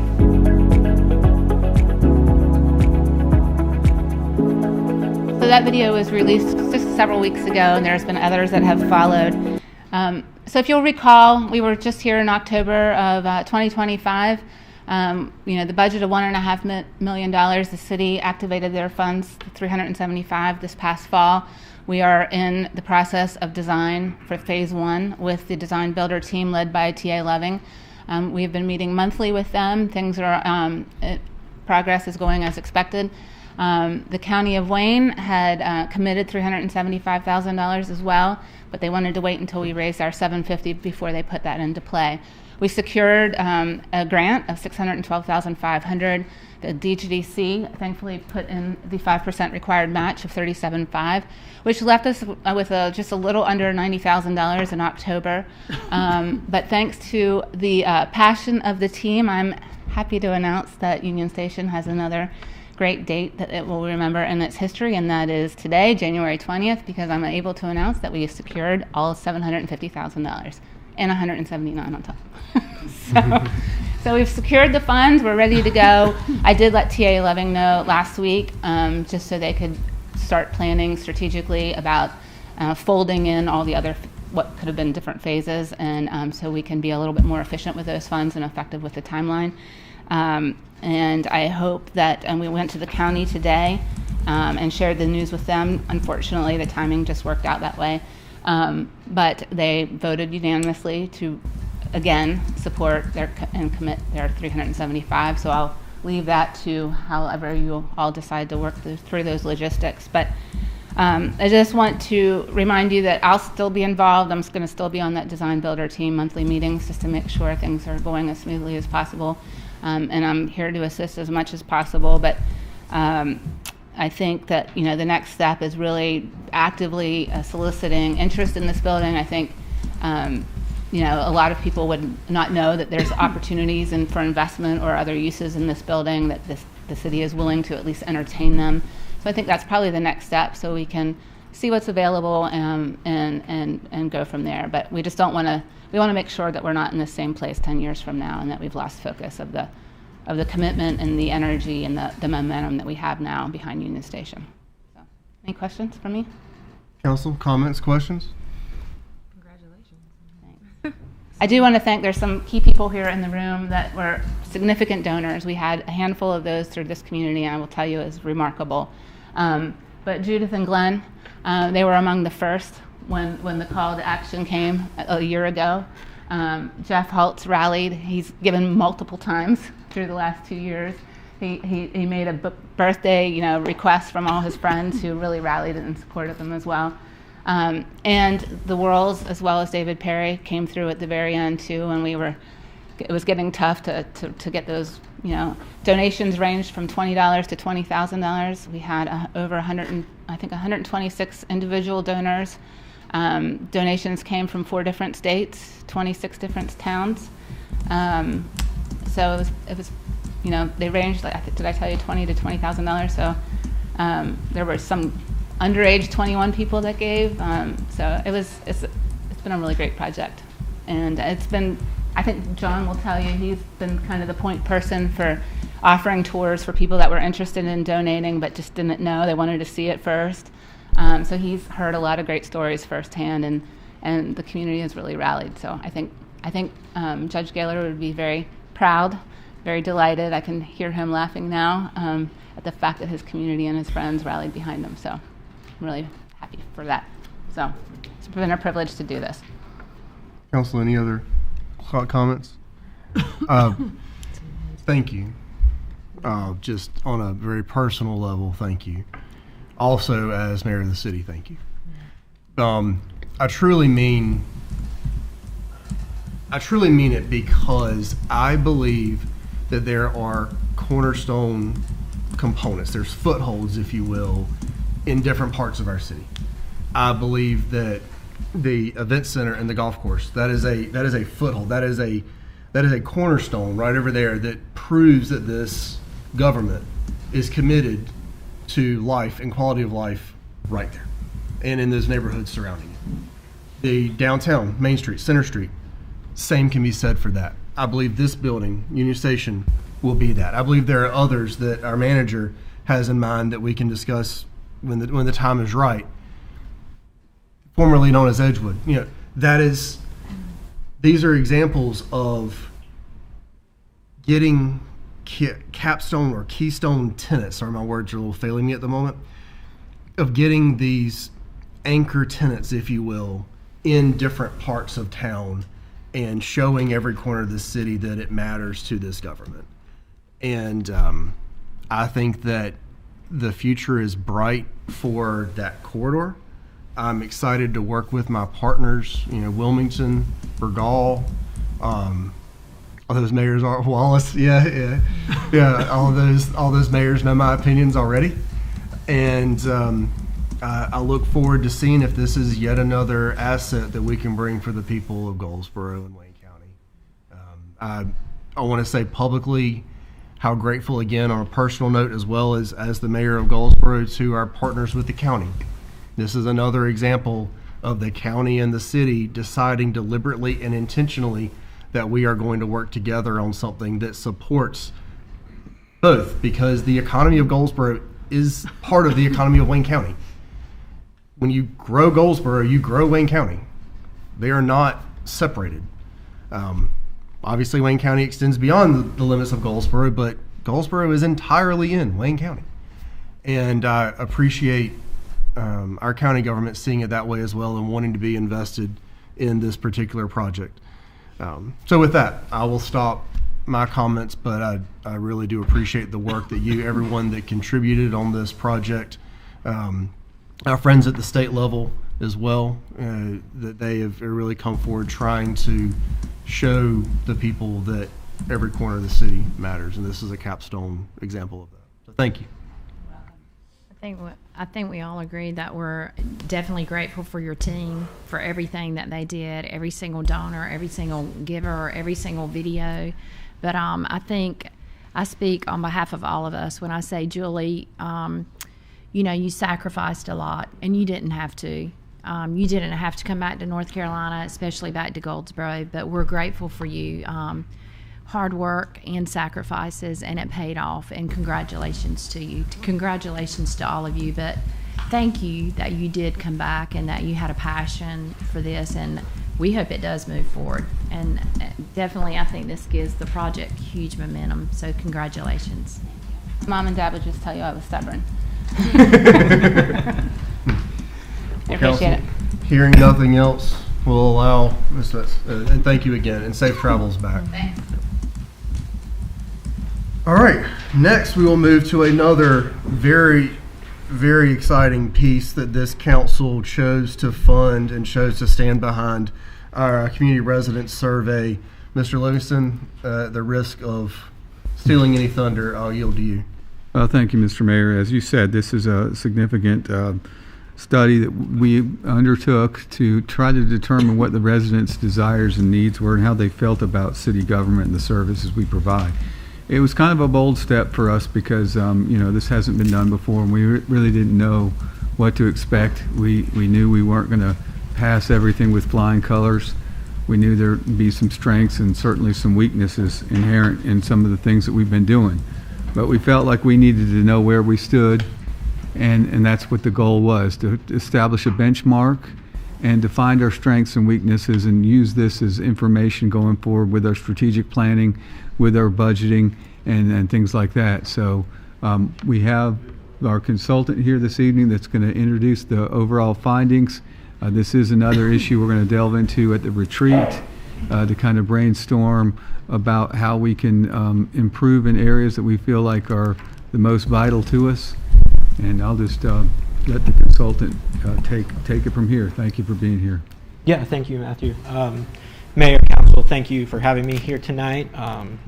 that video was released just several weeks ago, and there's been others that have followed. So if you'll recall, we were just here in October of 2025. The budget of $1.5 million, the city activated their funds, $375 this past fall. We are in the process of design for phase 1 with the design builder team led by TA Loving. We've been meeting monthly with them. Things are, progress is going as expected. The County of Wayne had committed $375,000 as well, but they wanted to wait until we raised our $750 before they put that into play. We secured a grant of $612,500. The DGDC thankfully put in the 5% required match of $37,500, which left us with just a little under $90,000 in October. But thanks to the passion of the team, I'm happy to announce that Union Station has another great date that it will remember in its history, and that is today, January 20th, because I'm able to announce that we have secured all $750,000 and $179 on top. So we've secured the funds. We're ready to go. I did let TA Loving know last week, just so they could start planning strategically about folding in all the other what could have been different phases, and so we can be a little bit more efficient with those funds and effective with the timeline. And I hope that, and we went to the county today and shared the news with them. Unfortunately, the timing just worked out that way. But they voted unanimously to, again, support and commit their $375. So I'll leave that to however you all decide to work through those logistics. But I just want to remind you that I'll still be involved. I'm going to still be on that design builder team monthly meetings just to make sure things are going as smoothly as possible. And I'm here to assist as much as possible. But I think that the next step is really actively soliciting interest in this building. I think a lot of people would not know that there's opportunities for investment or other uses in this building, that the city is willing to at least entertain them. So I think that's probably the next step, so we can see what's available and go from there. But we just don't want to. We want to make sure that we're not in the same place 10 years from now, and that we've lost focus of the commitment and the energy and the momentum that we have now behind Union Station. So, any questions from me? Council, comments, questions? I do want to thank, there's some key people here in the room that were significant donors. We had a handful of those through this community, and I will tell you is remarkable. But Judith and Glenn, they were among the first when the call to action came a year ago. Jeff Holtz rallied. He's given multiple times through the last 2 years. He made a birthday request from all his friends who really rallied in support of him as well. And the Worrells, as well as David Perry, came through at the very end too, and it was getting tough to get those, donations ranged from $20 to $20,000. We had over 126 individual donors. Donations came from 4 different states, 26 different towns. So it was, they ranged, did I tell you, $20,000 to $20,000? So there were some underage 21 people that gave. So it's been a really great project, and it's been. I think John will tell you he's been kind of the point person for offering tours for people that were interested in donating but just didn't know. They wanted to see it first. So he's heard a lot of great stories firsthand, and the community has really rallied. So I think Judge Gaylor would be very proud, very delighted. I can hear him laughing now at the fact that his community and his friends rallied behind him. So I'm really happy for that. So it's been a privilege to do this. Council, any other comments? Thank you. Just on a very personal level, thank you. Also, as mayor of the city, thank you. I truly mean it, because I believe that there are cornerstone components. There's footholds, if you will, in different parts of our city. I believe that the event center and the golf course, that is a foothold. That is a cornerstone right over there that proves that this government is committed to life and quality of life right there and in those neighborhoods surrounding it. The downtown, Main Street, Center Street, same can be said for that. I believe this building, Union Station, will be that. I believe there are others that our manager has in mind that we can discuss when the time is right, formerly known as Edgewood. These are examples of getting capstone or keystone tenants. Sorry, my words are a little failing me at the moment. Of getting these anchor tenants, if you will, in different parts of town and showing every corner of the city that it matters to this government. And I think that the future is bright for that corridor. I'm excited to work with my partners, Wilmington, Bergall, all those mayors are Wallace, yeah. All those mayors know my opinions already, and I look forward to seeing if this is yet another asset that we can bring for the people of Goldsboro and Wayne County. I want to say publicly how grateful, again, on a personal note, as well as the mayor of Goldsboro, to our partners with the county. This is another example of the county and the city deciding deliberately and intentionally that we are going to work together on something that supports both, because the economy of Goldsboro is part of the economy of Wayne County. When you grow Goldsboro, you grow Wayne County. They are not separated. Obviously, Wayne County extends beyond the limits of Goldsboro, but Goldsboro is entirely in Wayne County. And I appreciate our county government seeing it that way as well and wanting to be invested in this particular project. So with that, I will stop my comments, but I really do appreciate the work that everyone that contributed on this project, our friends at the state level as well, that they have really come forward trying to show the people that every corner of the city matters, and this is a capstone example of that. So thank you. I think we all agree that we're definitely grateful for your team, for everything that they did, every single donor, every single giver, every single video. But I think I speak on behalf of all of us when I say, Julie, you sacrificed a lot, and you didn't have to. You didn't have to come back to North Carolina, especially back to Goldsboro, but we're grateful for you. Hard work and sacrifices, and it paid off, and congratulations to you. Congratulations to all of you, but thank you that you did come back and that you had a passion for this, and we hope it does move forward. And definitely, I think this gives the project huge momentum, so congratulations. Mom and Dad would just tell you I was stubborn. I appreciate it. Hearing nothing else, we'll allow and thank you again, and safe travels back. Thanks. All right, next we will move to another very, very exciting piece that this council chose to fund and chose to stand behind, our community residents survey. Mr. Livingston, at the risk of stealing any thunder, I'll yield to you. Thank you, Mr. Mayor. As you said, this is a significant study that we undertook to try to determine what the residents' desires and needs were and how they felt about city government and the services we provide. It was kind of a bold step for us because, this hasn't been done before, and we really didn't know what to expect. We knew we weren't going to pass everything with flying colors. We knew there'd be some strengths and certainly some weaknesses inherent in some of the things that we've been doing. But we felt like we needed to know where we stood, and that's what the goal was, to establish a benchmark and to find our strengths and weaknesses and use this as information going forward with our strategic planning, with our budgeting, and things like that. So we have our consultant here this evening that's going to introduce the overall findings. This is another issue we're going to delve into at the retreat to kind of brainstorm about how we can improve in areas that we feel like are the most vital to us. And I'll just let the consultant take it from here. Thank you for being here. Yeah, thank you, Matthew. Mayor, Council, thank you for having me here tonight.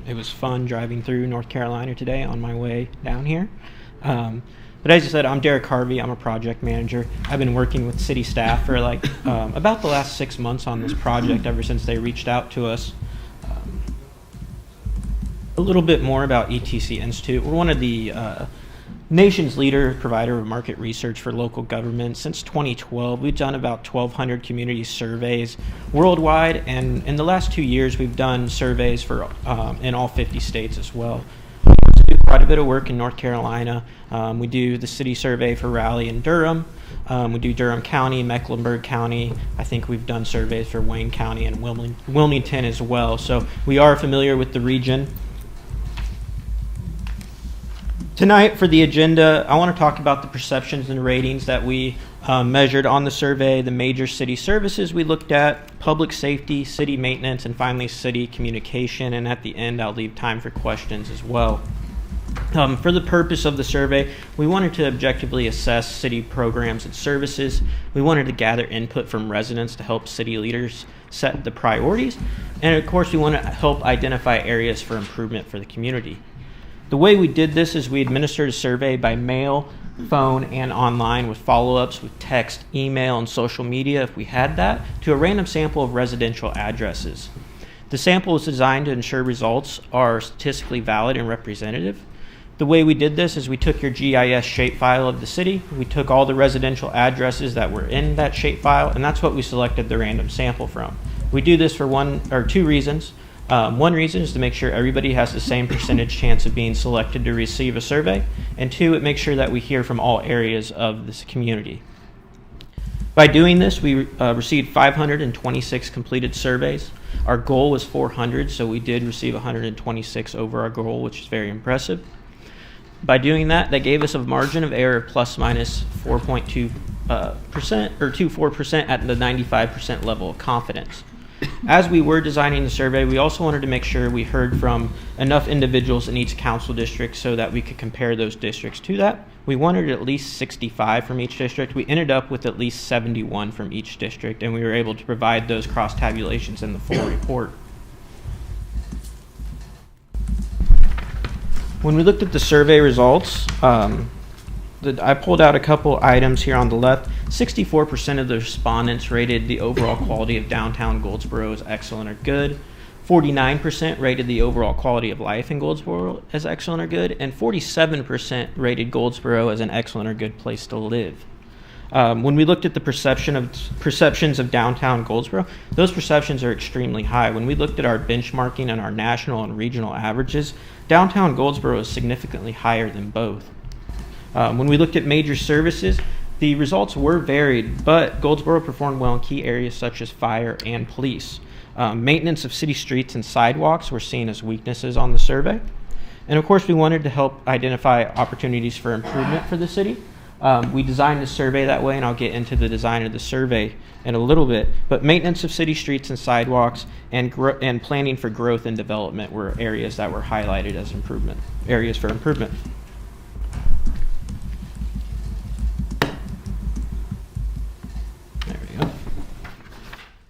It was fun driving through North Carolina today on my way down here. But as you said, I'm Derek Harvey. I'm a project manager. I've been working with city staff for about the last 6 months on this project ever since they reached out to us. A little bit more about ETC Institute. We're one of the nation's leader provider of market research for local government. Since 2012, we've done about 1,200 community surveys worldwide, and in the last 2 years, we've done surveys for in all 50 states as well. We do quite a bit of work in North Carolina. We do the city survey for Raleigh and Durham. We do Durham County, Mecklenburg County. I think we've done surveys for Wayne County and Wilmington as well. So we are familiar with the region. Tonight for the agenda, I want to talk about the perceptions and ratings that we measured on the survey, the major city services we looked at, public safety, city maintenance, and finally city communication. And at the end, I'll leave time for questions as well. For the purpose of the survey, we wanted to objectively assess city programs and services. We wanted to gather input from residents to help city leaders set the priorities. And of course, we want to help identify areas for improvement for the community. The way we did this is we administered a survey by mail, phone, and online with follow-ups with text, email, and social media if we had that, to a random sample of residential addresses. The sample was designed to ensure results are statistically valid and representative. The way we did this is we took your GIS shapefile of the city, we took all the residential addresses that were in that shapefile, and that's what we selected the random sample from. We do this for one or two reasons. One reason is to make sure everybody has the same percentage chance of being selected to receive a survey, and two, it makes sure that we hear from all areas of this community. By doing this, we received 526 completed surveys. Our goal was 400, so we did receive 126 over our goal, which is very impressive. By doing that, that gave us a margin of error of plus minus 4.2% or 24% at the 95% level of confidence. As we were designing the survey, we also wanted to make sure we heard from enough individuals in each council district so that we could compare those districts to that. We wanted at least 65 from each district. We ended up with at least 71 from each district, and we were able to provide those cross tabulations in the full report. When we looked at the survey results, I pulled out a couple items here on the left. 64% of the respondents rated the overall quality of downtown Goldsboro as excellent or good. 49% rated the overall quality of life in Goldsboro as excellent or good. And 47% rated Goldsboro as an excellent or good place to live. When we looked at the perceptions of downtown Goldsboro, those perceptions are extremely high. When we looked at our benchmarking and our national and regional averages, downtown Goldsboro is significantly higher than both. When we looked at major services, the results were varied, but Goldsboro performed well in key areas such as fire and police. Maintenance of city streets and sidewalks were seen as weaknesses on the survey. And of course, we wanted to help identify opportunities for improvement for the city. We designed the survey that way, and I'll get into the design of the survey in a little bit. But maintenance of city streets and sidewalks and planning for growth and development were areas that were highlighted as areas for improvement.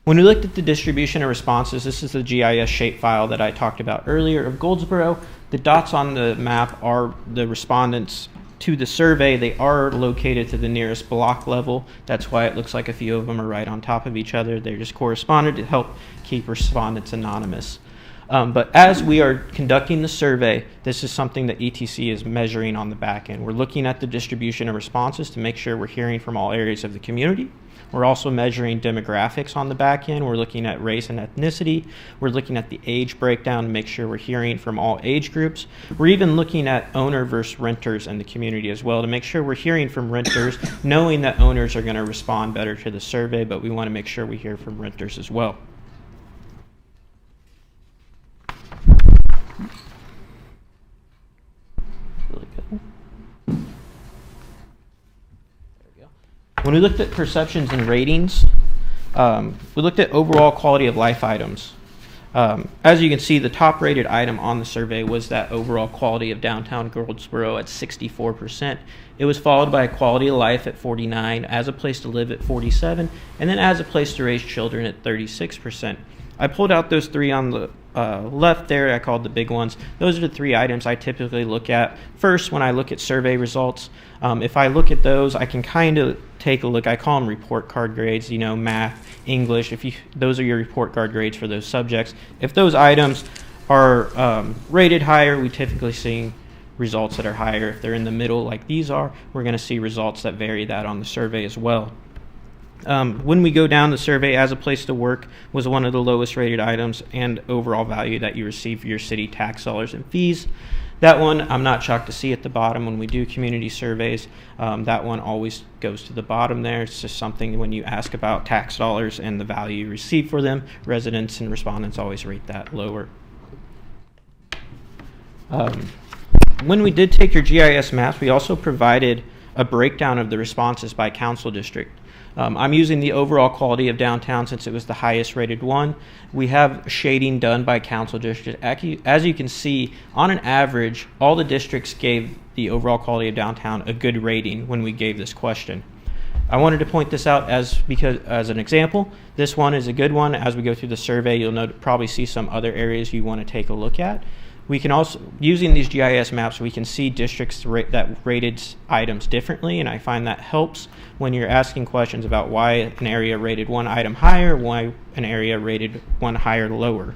When we looked at the distribution of responses, this is the GIS shapefile that I talked about earlier of Goldsboro. The dots on the map are the respondents to the survey. They are located to the nearest block level. That's why it looks like a few of them are right on top of each other. They're just corresponded to help keep respondents anonymous. But as we are conducting the survey, this is something that ETC is measuring on the back end. We're looking at the distribution of responses to make sure we're hearing from all areas of the community. We're also measuring demographics on the back end. We're looking at race and ethnicity. We're looking at the age breakdown to make sure we're hearing from all age groups. We're even looking at owner versus renters in the community as well to make sure we're hearing from renters, knowing that owners are going to respond better to the survey, but we want to make sure we hear from renters as well. Really good. When we looked at perceptions and ratings, we looked at overall quality of life items. As you can see, the top rated item on the survey was that overall quality of downtown Goldsboro at 64%. It was followed by quality of life at 49%, as a place to live at 47%, and then as a place to raise children at 36%. I pulled out those three on the left there. I called the big ones. Those are the three items I typically look at first when I look at survey results. If I look at those, I can kind of take a look. I call them report card grades, math, English. Those are your report card grades for those subjects. If those items are rated higher, we typically see results that are higher. If they're in the middle like these are, we're going to see results that vary that on the survey as well. When we go down the survey, as a place to work was one of the lowest rated items, and overall value that you receive for your city tax dollars and fees. That one I'm not shocked to see at the bottom when we do community surveys. That one always goes to the bottom there. It's just something when you ask about tax dollars and the value you receive for them, residents and respondents always rate that lower. When we did take your GIS maps, we also provided a breakdown of the responses by council district. I'm using the overall quality of downtown since it was the highest rated one. We have shading done by council district. As you can see, on an average, all the districts gave the overall quality of downtown a good rating when we gave this question. I wanted to point this out as an example. This one is a good one. As we go through the survey, you'll probably see some other areas you want to take a look at. We can also, using these GIS maps, we can see districts that rated items differently, and I find that helps when you're asking questions about why an area rated one item higher, why an area rated one higher lower.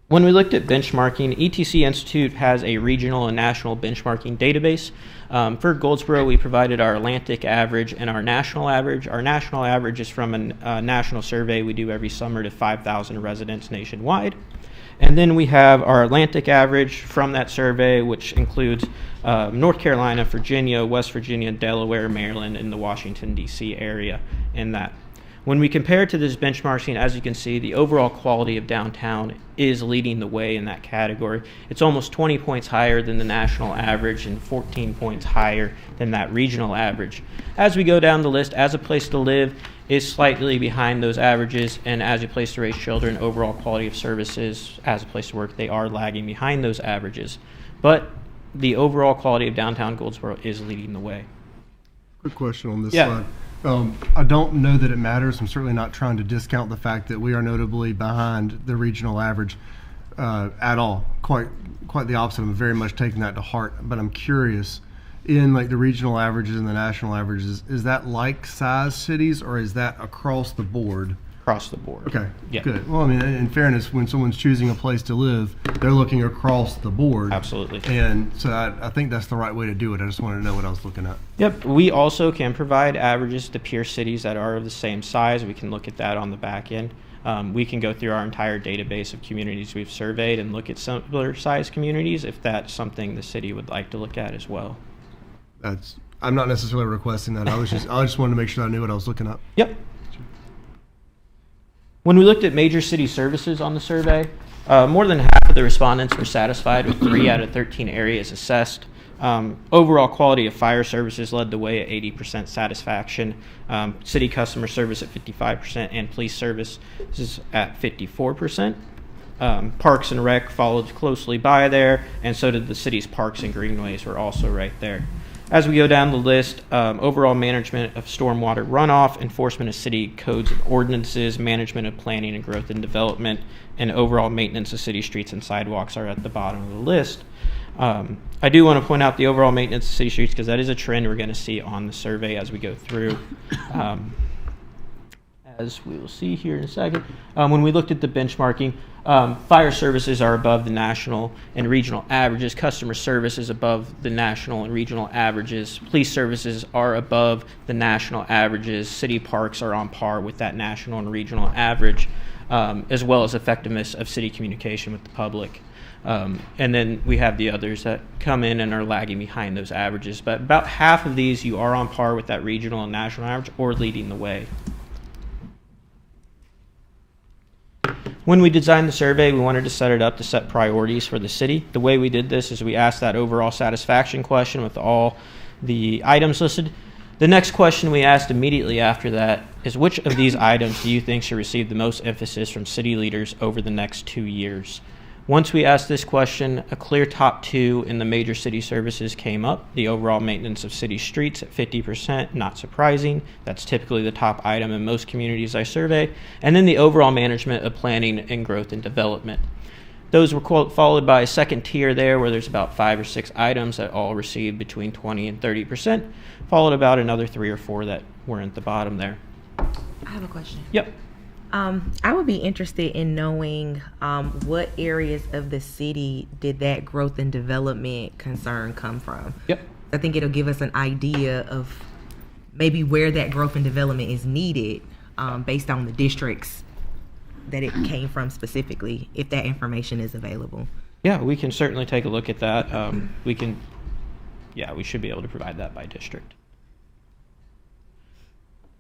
When we looked at benchmarking, ETC Institute has a regional and national benchmarking database. For Goldsboro, we provided our Atlantic average and our national average. Our national average is from a national survey we do every summer to 5,000 residents nationwide. And then we have our Atlantic average from that survey, which includes North Carolina, Virginia, West Virginia, Delaware, Maryland, and the Washington, D.C. area in that. When we compare to this benchmarking, as you can see, the overall quality of downtown is leading the way in that category. It's almost 20 points higher than the national average and 14 points higher than that regional average. As we go down the list, as a place to live is slightly behind those averages, and as a place to raise children, overall quality of services, as a place to work, they are lagging behind those averages. But the overall quality of downtown Goldsboro is leading the way. Quick question on this Yeah. slide. I don't know that it matters. I'm certainly not trying to discount the fact that we are notably behind the regional average at all. Quite the opposite. I'm very much taking that to heart. But I'm curious, in like the regional averages and the national averages, is that like size cities or is that across the board? Across the board. Okay, Yeah. good. Well, I mean, in fairness, when someone's choosing a place to live, they're looking across the board. Absolutely. And so I think that's the right way to do it. I just wanted to know what I was looking at. Yep, we also can provide averages to peer cities that are of the same size. We can look at that on the back end. We can go through our entire database of communities we've surveyed and look at similar size communities if that's something the city would like to look at as well. I'm not necessarily requesting that. I just wanted to make sure I knew what I was looking at. Yep. When we looked at major city services on the survey, more than half of the respondents were satisfied with 3 out of 13 areas assessed. Overall quality of fire services led the way at 80% satisfaction, city customer service at 55%, and police service is at 54%. Parks and Rec followed closely by there, and so did the city's parks and greenways were also right there. As we go down the list, overall management of stormwater runoff, enforcement of city codes and ordinances, management of planning and growth and development, and overall maintenance of city streets and sidewalks are at the bottom of the list. I do want to point out the overall maintenance of city streets because that is a trend we're going to see on the survey as we go through. As we will see here in a second. When we looked at the benchmarking, fire services are above the national and regional averages. Customer service is above the national and regional averages. Police services are above the national averages. City parks are on par with that national and regional average, as well as effectiveness of city communication with the public. And then we have the others that come in and are lagging behind those averages. But about half of these you are on par with that regional and national average or leading the way. When we designed the survey, we wanted to set it up to set priorities for the city. The way we did this is we asked that overall satisfaction question with all the items listed. The next question we asked immediately after that is which of these items do you think should receive the most emphasis from city leaders over the next 2 years? Once we asked this question, a clear top 2 in the major city services came up. The overall maintenance of city streets at 50%, not surprising. That's typically the top item in most communities I survey. And then the overall management of planning and growth and development. Those were followed by a second tier there where there's about 5 or 6 items that all received between 20 and 30%, followed about another 3 or 4 that were at the bottom there. I have a question. Yep. I would be interested in knowing what areas of the city did that growth and development concern come from. Yep. I think it'll give us an idea of maybe where that growth and development is needed based on the districts that it came from specifically, if that information is available. Yeah, we can certainly take a look at that. We should be able to provide that by district.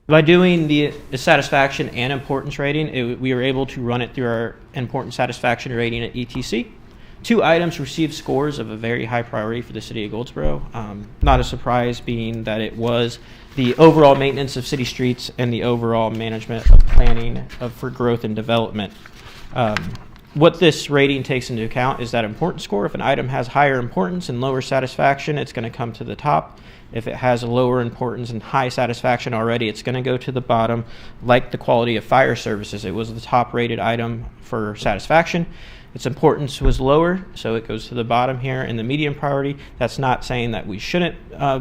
By doing the satisfaction and importance rating, we were able to run it through our importance satisfaction rating at ETC. 2 items received scores of a very high priority for the city of Goldsboro. Not a surprise, being that it was the overall maintenance of city streets and the overall management of planning for growth and development. What this rating takes into account is that importance score. If an item has higher importance and lower satisfaction, it's going to come to the top. If it has a lower importance and high satisfaction already, it's going to go to the bottom. Like the quality of fire services, it was the top rated item for satisfaction. Its importance was lower, so it goes to the bottom here in the medium priority. That's not saying that we shouldn't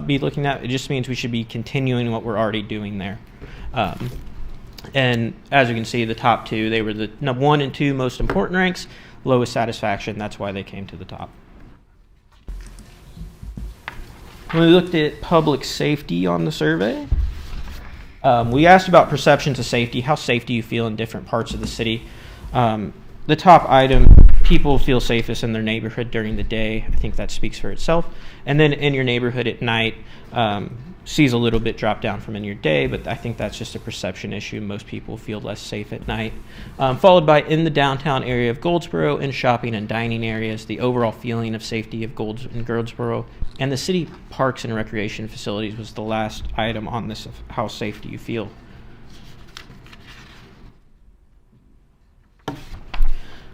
be looking at it. It just means we should be continuing what we're already doing there. And as you can see, the top 2, they were the 1 and 2 most important ranks, lowest satisfaction. That's why they came to the top. When we looked at public safety on the survey, we asked about perceptions of safety. How safe do you feel in different parts of the city? The top item, people feel safest in their neighborhood during the day. I think that speaks for itself. And then in your neighborhood at night, sees a little bit drop down from in your day, but I think that's just a perception issue. Most people feel less safe at night. Followed by in the downtown area of Goldsboro, in shopping and dining areas, the overall feeling of safety of Goldsboro. And the city parks and recreation facilities was the last item on this of how safe do you feel.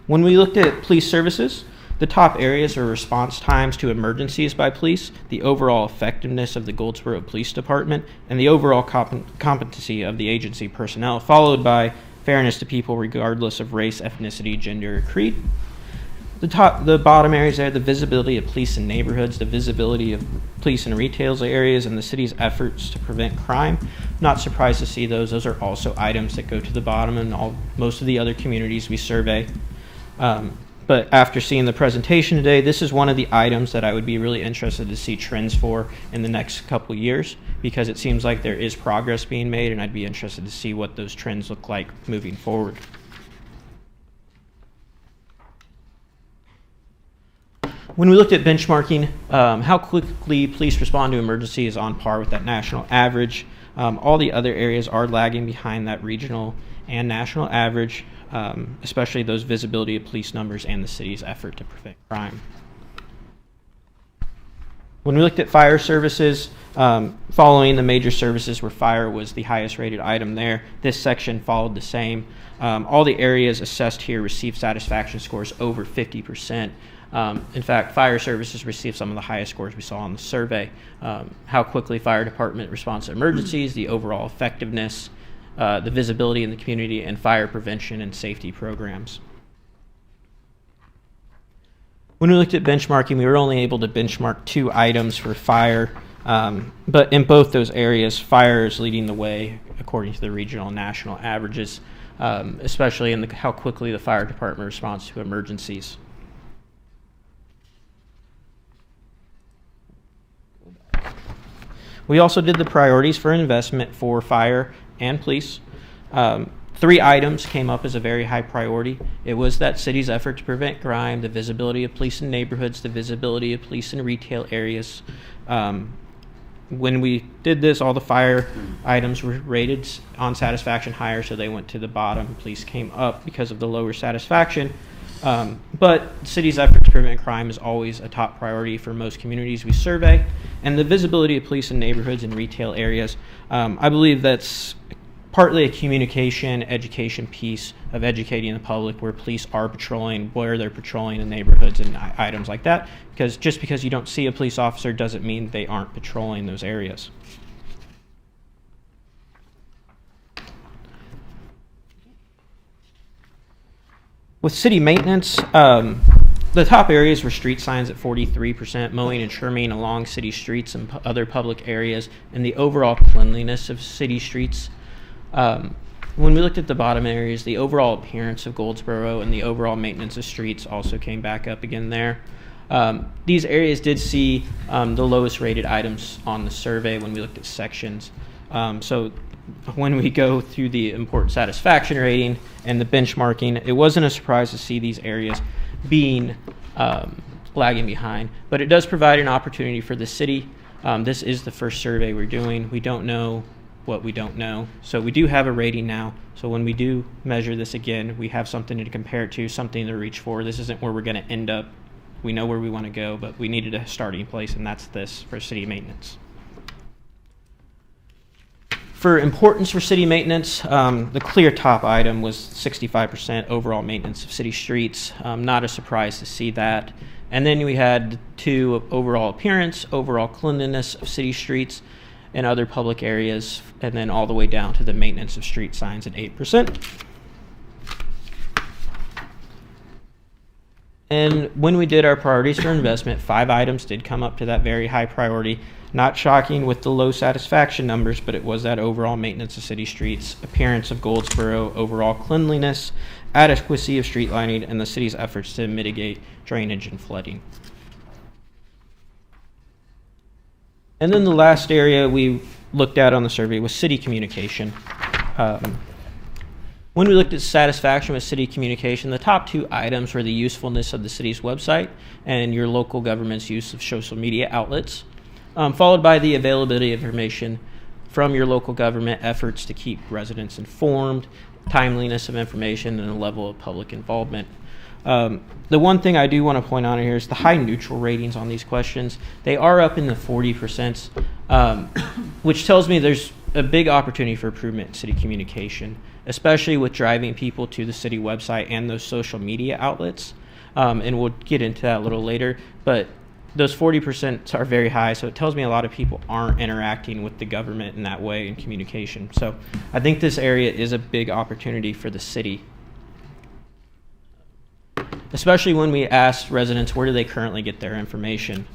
When we looked at police services, the top areas are response times to emergencies by police, the overall effectiveness of the Goldsboro Police Department, and the overall competency of the agency personnel, followed by fairness to people regardless of race, ethnicity, gender, or creed. The bottom areas there, the visibility of police in neighborhoods, the visibility of police in retail areas, and the city's efforts to prevent crime. Not surprised to see those. Those are also items that go to the bottom in most of the other communities we survey. But after seeing the presentation today, this is one of the items that I would be really interested to see trends for in the next couple years, because it seems like there is progress being made, and I'd be interested to see what those trends look like moving forward. When we looked at benchmarking, how quickly police respond to emergency is on par with that national average. All the other areas are lagging behind that regional and national average, especially those visibility of police numbers and the city's effort to prevent crime. When we looked at fire services, following the major services where fire was the highest rated item there, this section followed the same. All the areas assessed here received satisfaction scores over 50%. In fact, fire services received some of the highest scores we saw on the survey. How quickly fire department responds to emergencies, the overall effectiveness, the visibility in the community, and fire prevention and safety programs. When we looked at benchmarking, we were only able to benchmark 2 items for fire, but in both those areas, fire is leading the way according to the regional and national averages, especially in how quickly the fire department responds to emergencies. We also did the priorities for investment for fire and police. 3 items came up as a very high priority. It was that city's effort to prevent crime, the visibility of police in neighborhoods, the visibility of police in retail areas. When we did this, all the fire items were rated on satisfaction higher, so they went to the bottom. Police came up because of the lower satisfaction. But the city's effort to prevent crime is always a top priority for most communities we survey. And the visibility of police in neighborhoods and retail areas, I believe that's partly a communication, education piece of educating the public where police are patrolling, where they're patrolling in neighborhoods and items like that. Because just because you don't see a police officer doesn't mean they aren't patrolling those areas. With city maintenance, the top areas were street signs at 43%, mowing and trimming along city streets and other public areas, and the overall cleanliness of city streets. When we looked at the bottom areas, the overall appearance of Goldsboro and the overall maintenance of streets also came back up again there. These areas did see the lowest rated items on the survey when we looked at sections. So when we go through the important satisfaction rating and the benchmarking, it wasn't a surprise to see these areas being lagging behind, but it does provide an opportunity for the city. This is the first survey we're doing. We don't know what we don't know. So we do have a rating now. So when we do measure this again, we have something to compare it to, something to reach for. This isn't where we're going to end up. We know where we want to go, but we needed a starting place, and that's this for city maintenance. For importance for city maintenance, the clear top item was 65% overall maintenance of city streets. Not a surprise to see that. And then we had 2 of overall appearance, overall cleanliness of city streets and other public areas, and then all the way down to the maintenance of street signs at 8%. And when we did our priorities for investment, 5 items did come up to that very high priority. Not shocking with the low satisfaction numbers, but it was that overall maintenance of city streets, appearance of Goldsboro, overall cleanliness, adequacy of street lighting, and the city's efforts to mitigate drainage and flooding. And then the last area we looked at on the survey was city communication. When we looked at satisfaction with city communication, the top 2 items were the usefulness of the city's website and your local government's use of social media outlets, followed by the availability of information from your local government, efforts to keep residents informed, timeliness of information, and a level of public involvement. The one thing I do want to point out here is the high neutral ratings on these questions. They are up in the 40%, which tells me there's a big opportunity for improvement in city communication, especially with driving people to the city website and those social media outlets. And we'll get into that a little later, but those 40% are very high, so it tells me a lot of people aren't interacting with the government in that way in communication. So I think this area is a big opportunity for the city, especially when we ask residents where do they currently get their information.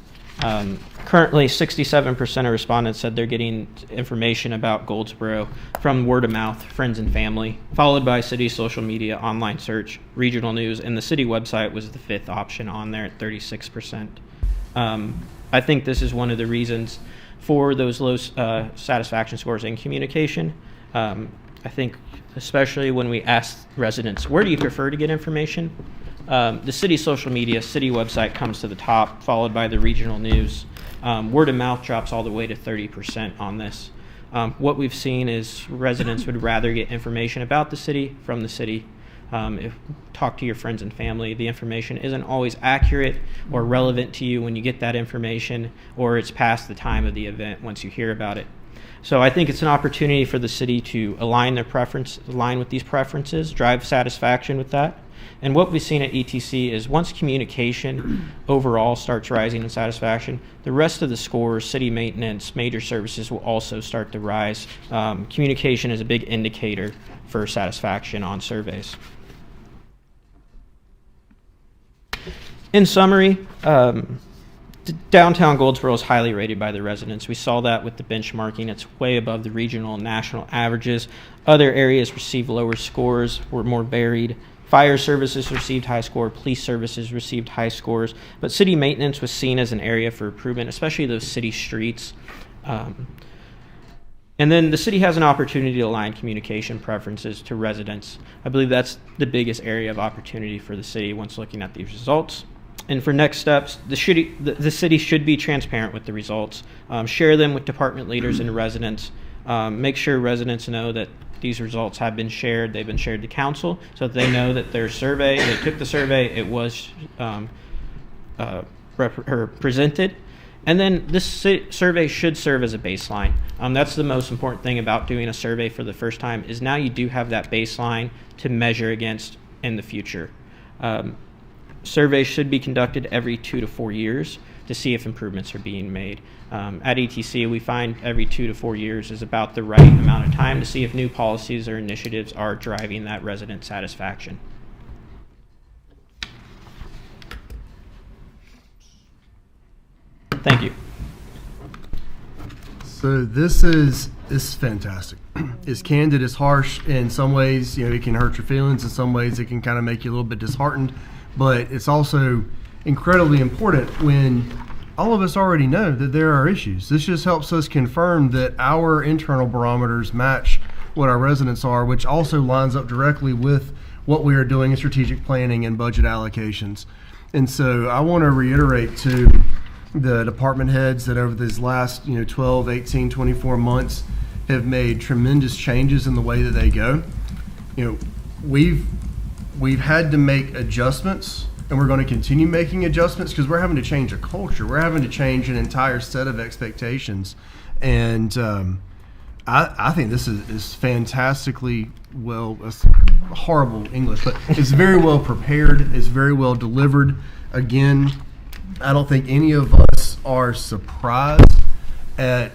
Currently, 67% of respondents said they're getting information about Goldsboro from word of mouth, friends and family, followed by city social media, online search, regional news, and the city website was the 5th option on there at 36%. I think this is one of the reasons for those low satisfaction scores in communication. I think especially when we ask residents, where do you prefer to get information? The city social media, city website comes to the top, followed by the regional news. Word of mouth drops all the way to 30% on this. What we've seen is residents would rather get information about the city from the city. Talk to your friends and family. The information isn't always accurate or relevant to you when you get that information, or it's past the time of the event once you hear about it. So I think it's an opportunity for the city to align with these preferences, drive satisfaction with that. And what we've seen at ETC is once communication overall starts rising in satisfaction, the rest of the scores, city maintenance, major services will also start to rise. Communication is a big indicator for satisfaction on surveys. In summary, downtown Goldsboro is highly rated by the residents. We saw that with the benchmarking. It's way above the regional and national averages. Other areas received lower scores, were more varied. Fire services received high score, police services received high scores, but city maintenance was seen as an area for improvement, especially those city streets. And then the city has an opportunity to align communication preferences to residents. I believe that's the biggest area of opportunity for the city once looking at these results. And for next steps, the city should be transparent with the results, share them with department leaders and residents, make sure residents know that these results have been shared. They've been shared to council so that they know that their survey, they took the survey, it was presented. And then this survey should serve as a baseline. That's the most important thing about doing a survey for the first time is now you do have that baseline to measure against in the future. Surveys should be conducted every 2 to 4 years to see if improvements are being made. At ETC, we find every 2 to 4 years is about the right amount of time to see if new policies or initiatives are driving that resident satisfaction. Thank you. So this is fantastic. It's candid, it's harsh. In some ways, it can hurt your feelings. In some ways, it can kind of make you a little bit disheartened. But it's also incredibly important when all of us already know that there are issues. This just helps us confirm that our internal barometers match what our residents are, which also lines up directly with what we are doing in strategic planning and budget allocations. And so I want to reiterate to the department heads that over these last 12, 18, 24 months have made tremendous changes in the way that they go. We've had to make adjustments, and we're going to continue making adjustments because we're having to change a culture. We're having to change an entire set of expectations. And I think this is fantastically well, it's horrible English, but it's very well prepared. It's very well delivered. Again, I don't think any of us are surprised at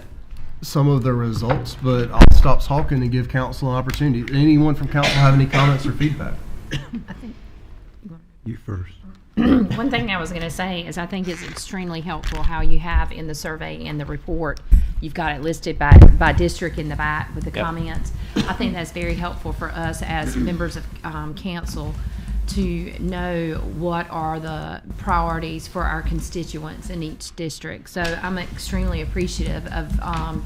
some of the results, but I'll stop talking and give council an opportunity. Anyone from council have any comments or feedback? I think You first. one thing I was going to say is I think it's extremely helpful how you have in the survey and the report, you've got it listed by district in the back with the comments. I think that's very helpful for us as members of council to know what are the priorities for our constituents in each district. So I'm extremely appreciative of,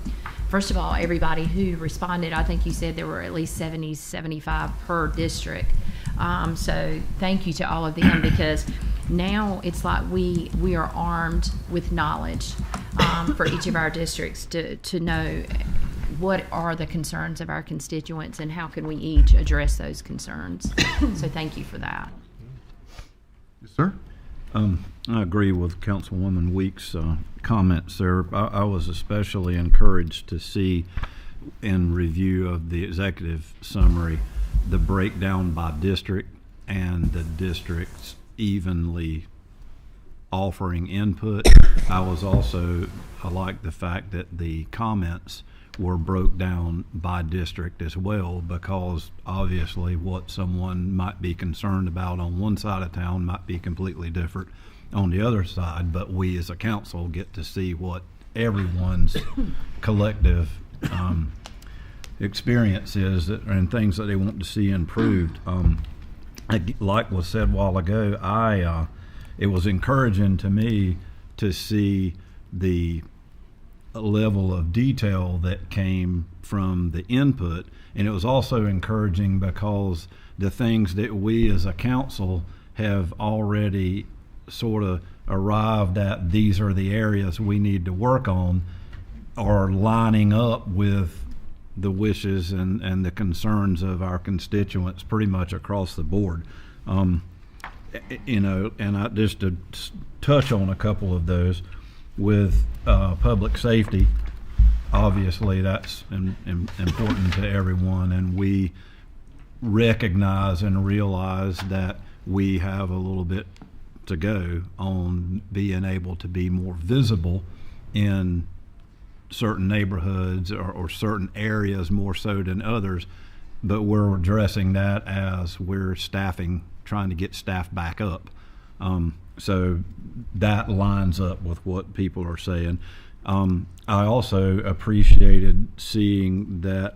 first of all, everybody who responded. I think you said there were at least 70, 75 per district. So thank you to all of them, because now it's like we are armed with knowledge for each of our districts to know what are the concerns of our constituents and how can we each address those concerns. So thank you for that. Yes, sir. I agree with Councilwoman Weeks' comments there. I was especially encouraged to see in review of the executive summary the breakdown by district and the districts evenly offering input. I like the fact that the comments were broke down by district as well, because obviously what someone might be concerned about on one side of town might be completely different on the other side, but we as a council get to see what everyone's collective experience is and things that they want to see improved. Like was said a while ago, it was encouraging to me to see the level of detail that came from the input, and it was also encouraging because the things that we as a council have already sort of arrived at, these are the areas we need to work on, are lining up with the wishes and the concerns of our constituents pretty much across the board. And I just to touch on a couple of those with public safety. Obviously, that's important to everyone, and we recognize and realize that we have a little bit to go on being able to be more visible in certain neighborhoods or certain areas more so than others, but we're addressing that as we're trying to get staff back up. So that lines up with what people are saying. I also appreciated seeing that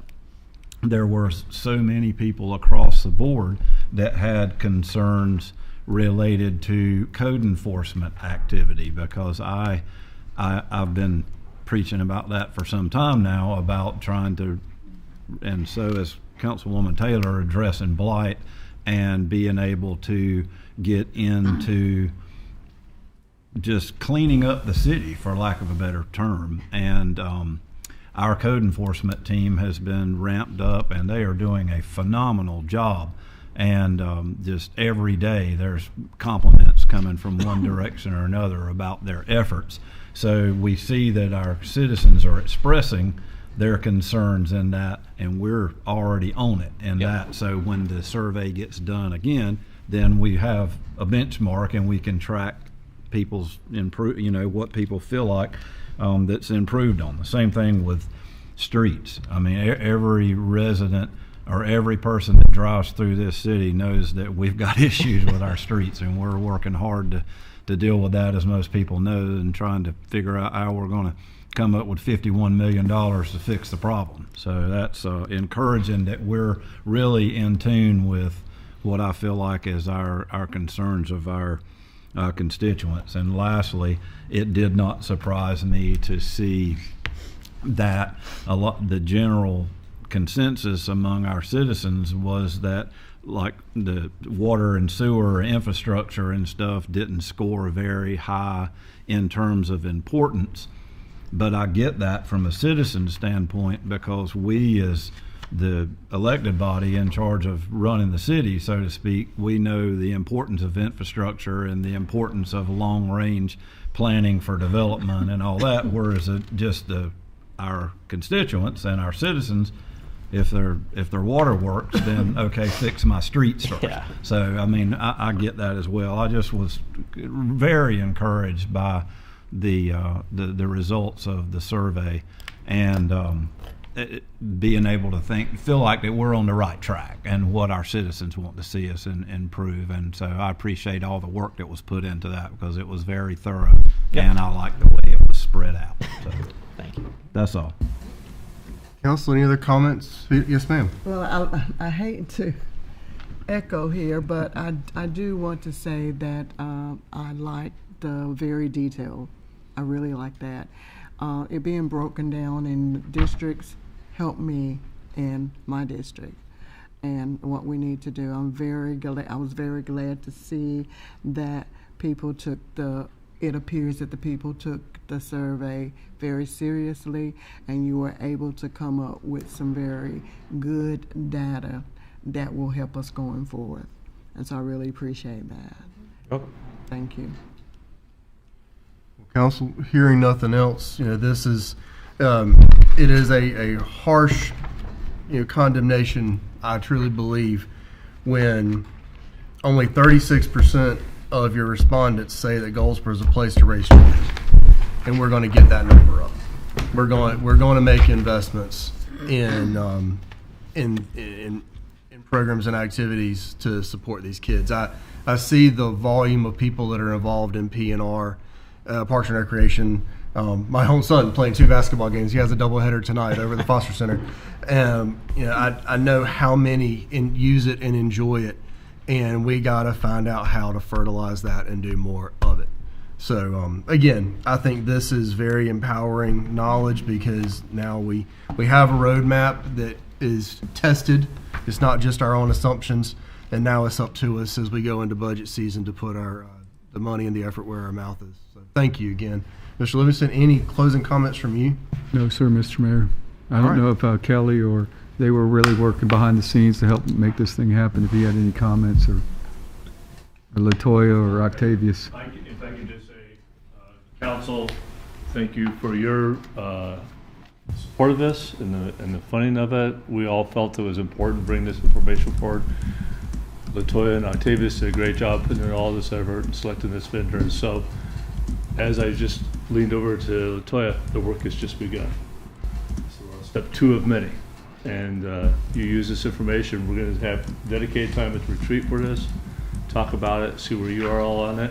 there were so many people across the board that had concerns related to code enforcement activity, because I've been preaching about that for some time now, about trying to, and so is Councilwoman Taylor, addressing blight and being able to get into just cleaning up the city, for lack of a better term. And our code enforcement team has been ramped up, and they are doing a phenomenal job. And just every day there's compliments coming from one direction or another about their efforts. So we see that our citizens are expressing their concerns in that, and we're already on it in that. So when the survey gets done again, then we have a benchmark and we can track people's what people feel like that's improved on. The same thing with streets. I mean, every resident or every person that drives through this city knows that we've got issues with our streets, and we're working hard to deal with that, as most people know, and trying to figure out how we're going to come up with $51 million to fix the problem. So that's encouraging that we're really in tune with what I feel like is our concerns of our constituents. And lastly, it did not surprise me to see that the general consensus among our citizens was that, like, the water and sewer infrastructure and stuff didn't score very high in terms of importance. But I get that from a citizen standpoint, because we, as the elected body in charge of running the city, so to speak, we know the importance of infrastructure and the importance of long-range planning for development and all that, whereas our constituents and our citizens, if their water works, then okay, fix my streets first. Yeah. So I mean, I get that as well. I just was very encouraged by the results of the survey, and being able to feel like that we're on the right track and what our citizens want to see us improve. And so I appreciate all the work that was put into that, because it was very thorough. Yep. And I like the way it was spread out. So thank you. That's all. Council, any other comments? Yes, ma'am. Well, I hate to echo here, but I do want to say that I like the very detailed. I really like that. It being broken down in districts helped me in my district and what we need to do. I was very glad to see that people took it appears that the people took the survey very seriously, and you were able to come up with some very good data that will help us going forward. And so I really appreciate that. Okay. Thank you. Council, hearing nothing else, this is, it is a harsh, condemnation, I truly believe, when only 36% of your respondents say that Goldsboro is a place to raise children, and we're going to get that number up. We're going to make investments in programs and activities to support these kids. I see the volume of people that are involved in P&R, Parks and Recreation. My own son playing 2 basketball games. He has a doubleheader tonight over at the Foster Center. I know how many use it and enjoy it, and we got to find out how to fertilize that and do more of it. So again, I think this is very empowering knowledge, because now we have a roadmap that is tested. It's not just our own assumptions, and now it's up to us as we go into budget season to put the money and the effort where our mouth is. So thank you again. Mr. Livingston, any closing comments from you? No, sir, Mr. Mayor. I don't know if Kelly or they were really working behind the scenes to help make this thing happen. If he had any comments, or LaToya or Octavius. If I could just say, Council, thank you for your support of this and the funding of it. We all felt it was important to bring this information forward. LaToya and Octavius did a great job putting in all this effort and selecting this vendor. And so, as I just leaned over to LaToya, the work has just begun. So we're on step 2 of many. And you use this information. We're going to have dedicated time at the retreat for this, talk about it, see where you are all on it,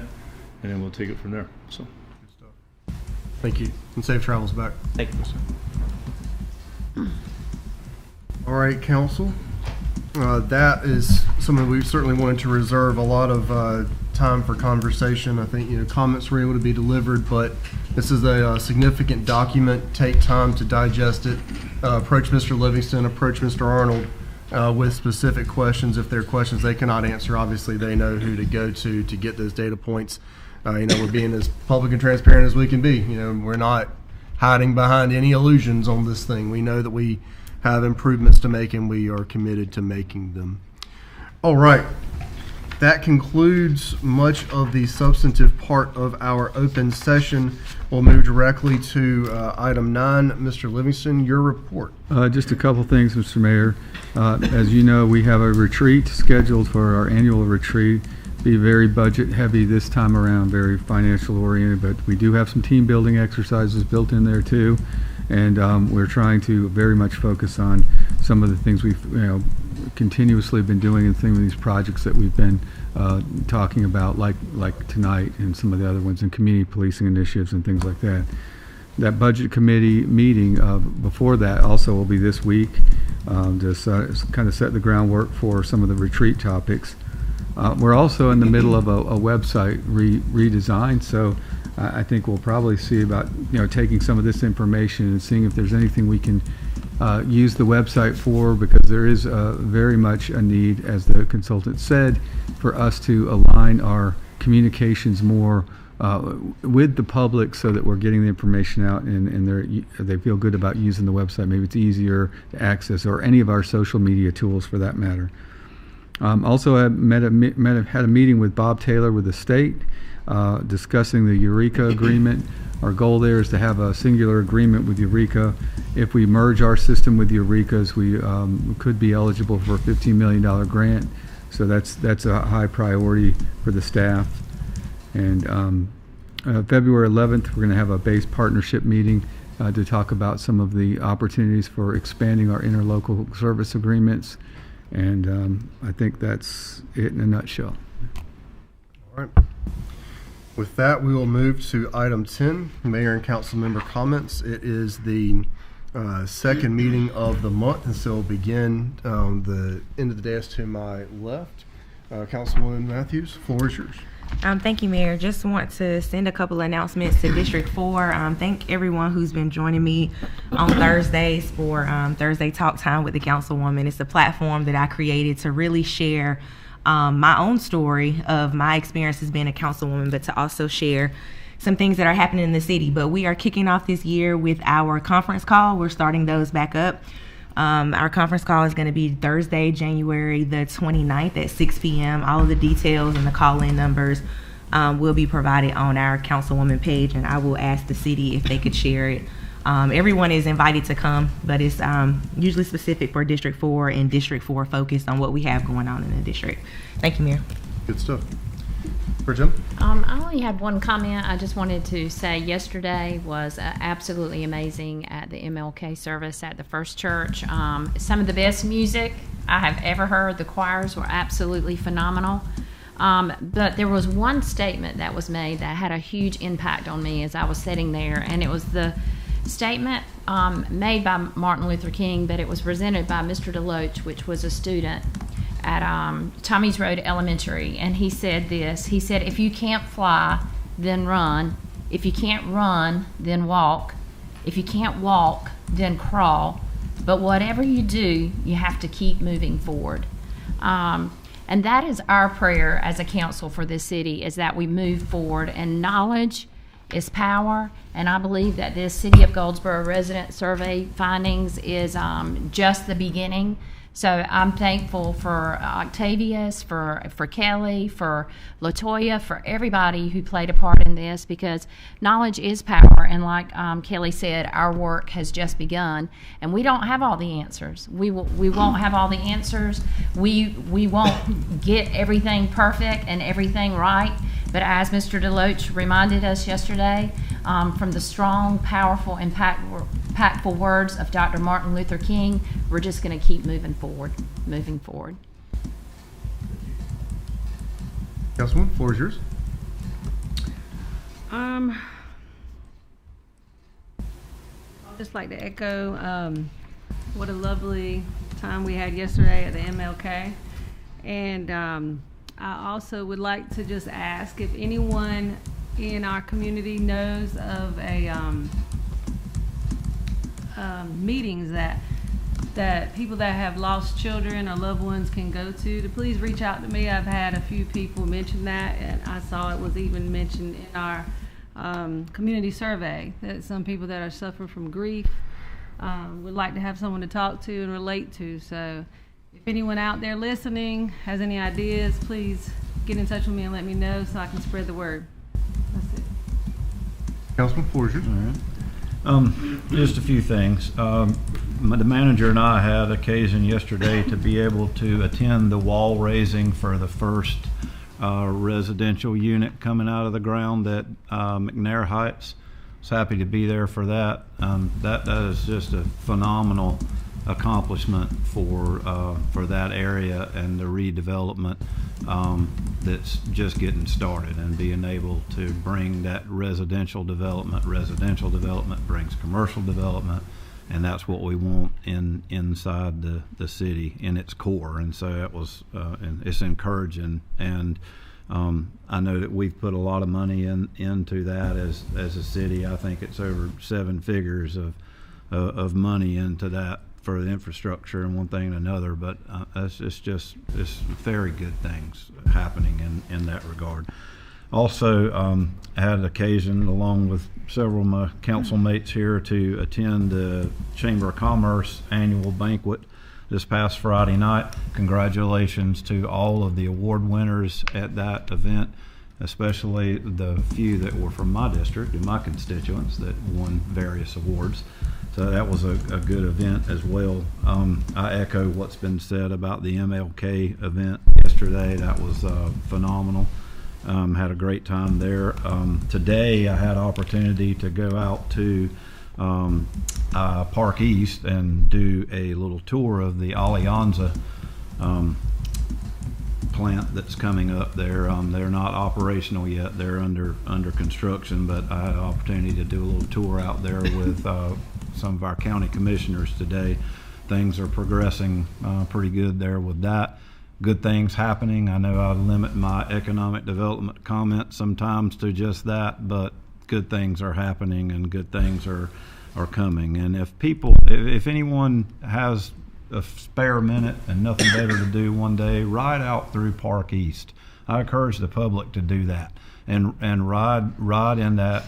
and then we'll take it from there. So, good stuff. Thank you, and safe travels back. Thank you. All right, Council. That is something we certainly wanted to reserve a lot of time for conversation. I think comments were able to be delivered, but this is a significant document. Take time to digest it. Approach Mr. Livingston, approach Mr. Arnold with specific questions. If there are questions they cannot answer, obviously they know who to go to get those data points. We're being as public and transparent as we can be. We're not hiding behind any illusions on this thing. We know that we have improvements to make, and we are committed to making them. All right. That concludes much of the substantive part of our open session. We'll move directly to item 9. Mr. Livingston, your report. Just a couple things, Mr. Mayor. As you know, we have a retreat scheduled for our annual retreat. Be very budget heavy this time around, very financial oriented, but we do have some team building exercises built in there too. And we're trying to very much focus on some of the things we've continuously been doing, and some of these projects that we've been talking about, like tonight, and some of the other ones, in community policing initiatives and things like that. That budget committee meeting before that also will be this week, just kind of set the groundwork for some of the retreat topics. We're also in the middle of a website redesign, so I think we'll probably see about taking some of this information and seeing if there's anything we can use the website for, because there is very much a need, as the consultant said, for us to align our communications more with the public so that we're getting the information out and they feel good about using the website. Maybe it's easier to access, or any of our social media tools for that matter. Also, I had a meeting with Bob Taylor with the state, discussing the Eureka agreement. Our goal there is to have a singular agreement with Eureka. If we merge our system with Eureka's, we could be eligible for a $15 million grant. So that's a high priority for the staff. And February 11th, we're going to have a base partnership meeting to talk about some of the opportunities for expanding our interlocal service agreements. And I think that's it in a nutshell. All right. With that, we will move to item 10, Mayor and Council Member comments. It is the second meeting of the month, and so we'll begin the end of the dais to my left. Councilwoman Matthews, floor is yours. Thank you, Mayor. Just want to send a couple of announcements to District 4. Thank everyone who's been joining me on Thursdays for Thursday Talk Time with the Councilwoman. It's a platform that I created to really share my own story of my experience as being a councilwoman, but to also share some things that are happening in the city. But we are kicking off this year with our conference call. We're starting those back up. Our conference call is going to be Thursday, January the 29th at 6 p.m. All of the details and the call-in numbers will be provided on our Councilwoman page, and I will ask the city if they could share it. Everyone is invited to come, but it's usually specific for District 4 and District 4 focused on what we have going on in the district. Thank you, Mayor. Good stuff. For Jim? I only had one comment. I just wanted to say yesterday was absolutely amazing at the MLK service at the First Church. Some of the best music I have ever heard. The choirs were absolutely phenomenal. But there was one statement that was made that had a huge impact on me as I was sitting there, and it was the statement made by Martin Luther King, but it was presented by Mr. DeLoach, which was a student at Tommy's Road Elementary, and he said this. He said, if you can't fly, then run. If you can't run, then walk. If you can't walk, then crawl. But whatever you do, you have to keep moving forward. And that is our prayer as a council for this city, is that we move forward, and knowledge is power. And I believe that this City of Goldsboro resident survey findings is just the beginning. So I'm thankful for Octavius, for Kelly, for LaToya, for everybody who played a part in this, because knowledge is power. And like Kelly said, our work has just begun, and we don't have all the answers. We won't have all the answers. We won't get everything perfect and everything right. But as Mr. DeLoach reminded us yesterday, from the strong, powerful, impactful words of Dr. Martin Luther King, we're just going to keep moving forward. Councilman, floor is yours. I'd just like to echo what a lovely time we had yesterday at the MLK. And I also would like to just ask if anyone in our community knows of a meetings that people that have lost children or loved ones can go to please reach out to me. I've had a few people mention that, and I saw it was even mentioned in our community survey that some people that are suffering from grief would like to have someone to talk to and relate to. So if anyone out there listening has any ideas, please get in touch with me and let me know so I can spread the word. That's it. Councilman, floor is yours. All right. Just a few things. The manager and I had occasion yesterday to be able to attend the wall raising for the first residential unit coming out of the ground at McNair Heights. I was happy to be there for that. That is just a phenomenal accomplishment for that area and the redevelopment that's just getting started, and being able to bring that residential development brings commercial development, and that's what we want inside the city in its core. And so it was, and it's encouraging. And I know that we've put a lot of money into that as a city. I think it's over 7 figures of money into that for the infrastructure and one thing and another. But it's very good things happening in that regard. Also, I had an occasion, along with several of my council mates here, to attend the Chamber of Commerce annual banquet this past Friday night. Congratulations to all of the award winners at that event, especially the few that were from my district and my constituents that won various awards. So that was a good event as well. I echo what's been said about the MLK event yesterday. That was phenomenal. Had a great time there. Today I had opportunity to go out to Park East and do a little tour of the Alianza plant that's coming up there. They're not operational yet. They're under construction, but I had an opportunity to do a little tour out there with some of our county commissioners today. Things are progressing pretty good there with that. Good things happening. I know I limit my economic development comments sometimes to just that, but good things are happening and good things are coming. And if anyone has a spare minute and nothing better to do one day, ride out through Park East. I encourage the public to do that and ride in that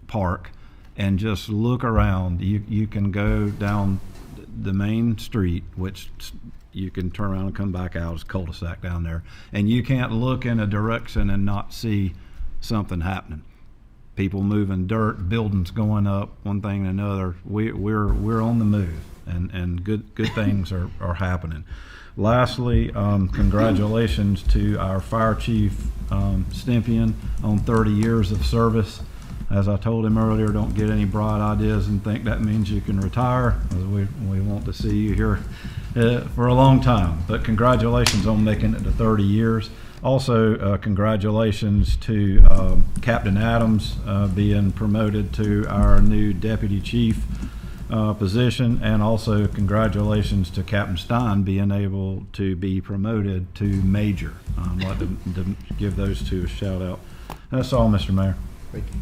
park and just look around. You can go down the main street, which you can turn around and come back out. It's a cul-de-sac down there, and you can't look in a direction and not see something happening. People moving dirt, buildings going up, one thing and another. We're on the move, and good things are happening. Lastly, congratulations to our fire chief Stempian on 30 years of service. As I told him earlier, don't get any bright ideas and think that means you can retire. We want to see you here for a long time. But congratulations on making it to 30 years. Also, congratulations to Captain Adams being promoted to our new deputy chief position, and also congratulations to Captain Stein being able to be promoted to major. I'd like to give those two a shout out. That's all, Mr. Mayor. Thank you.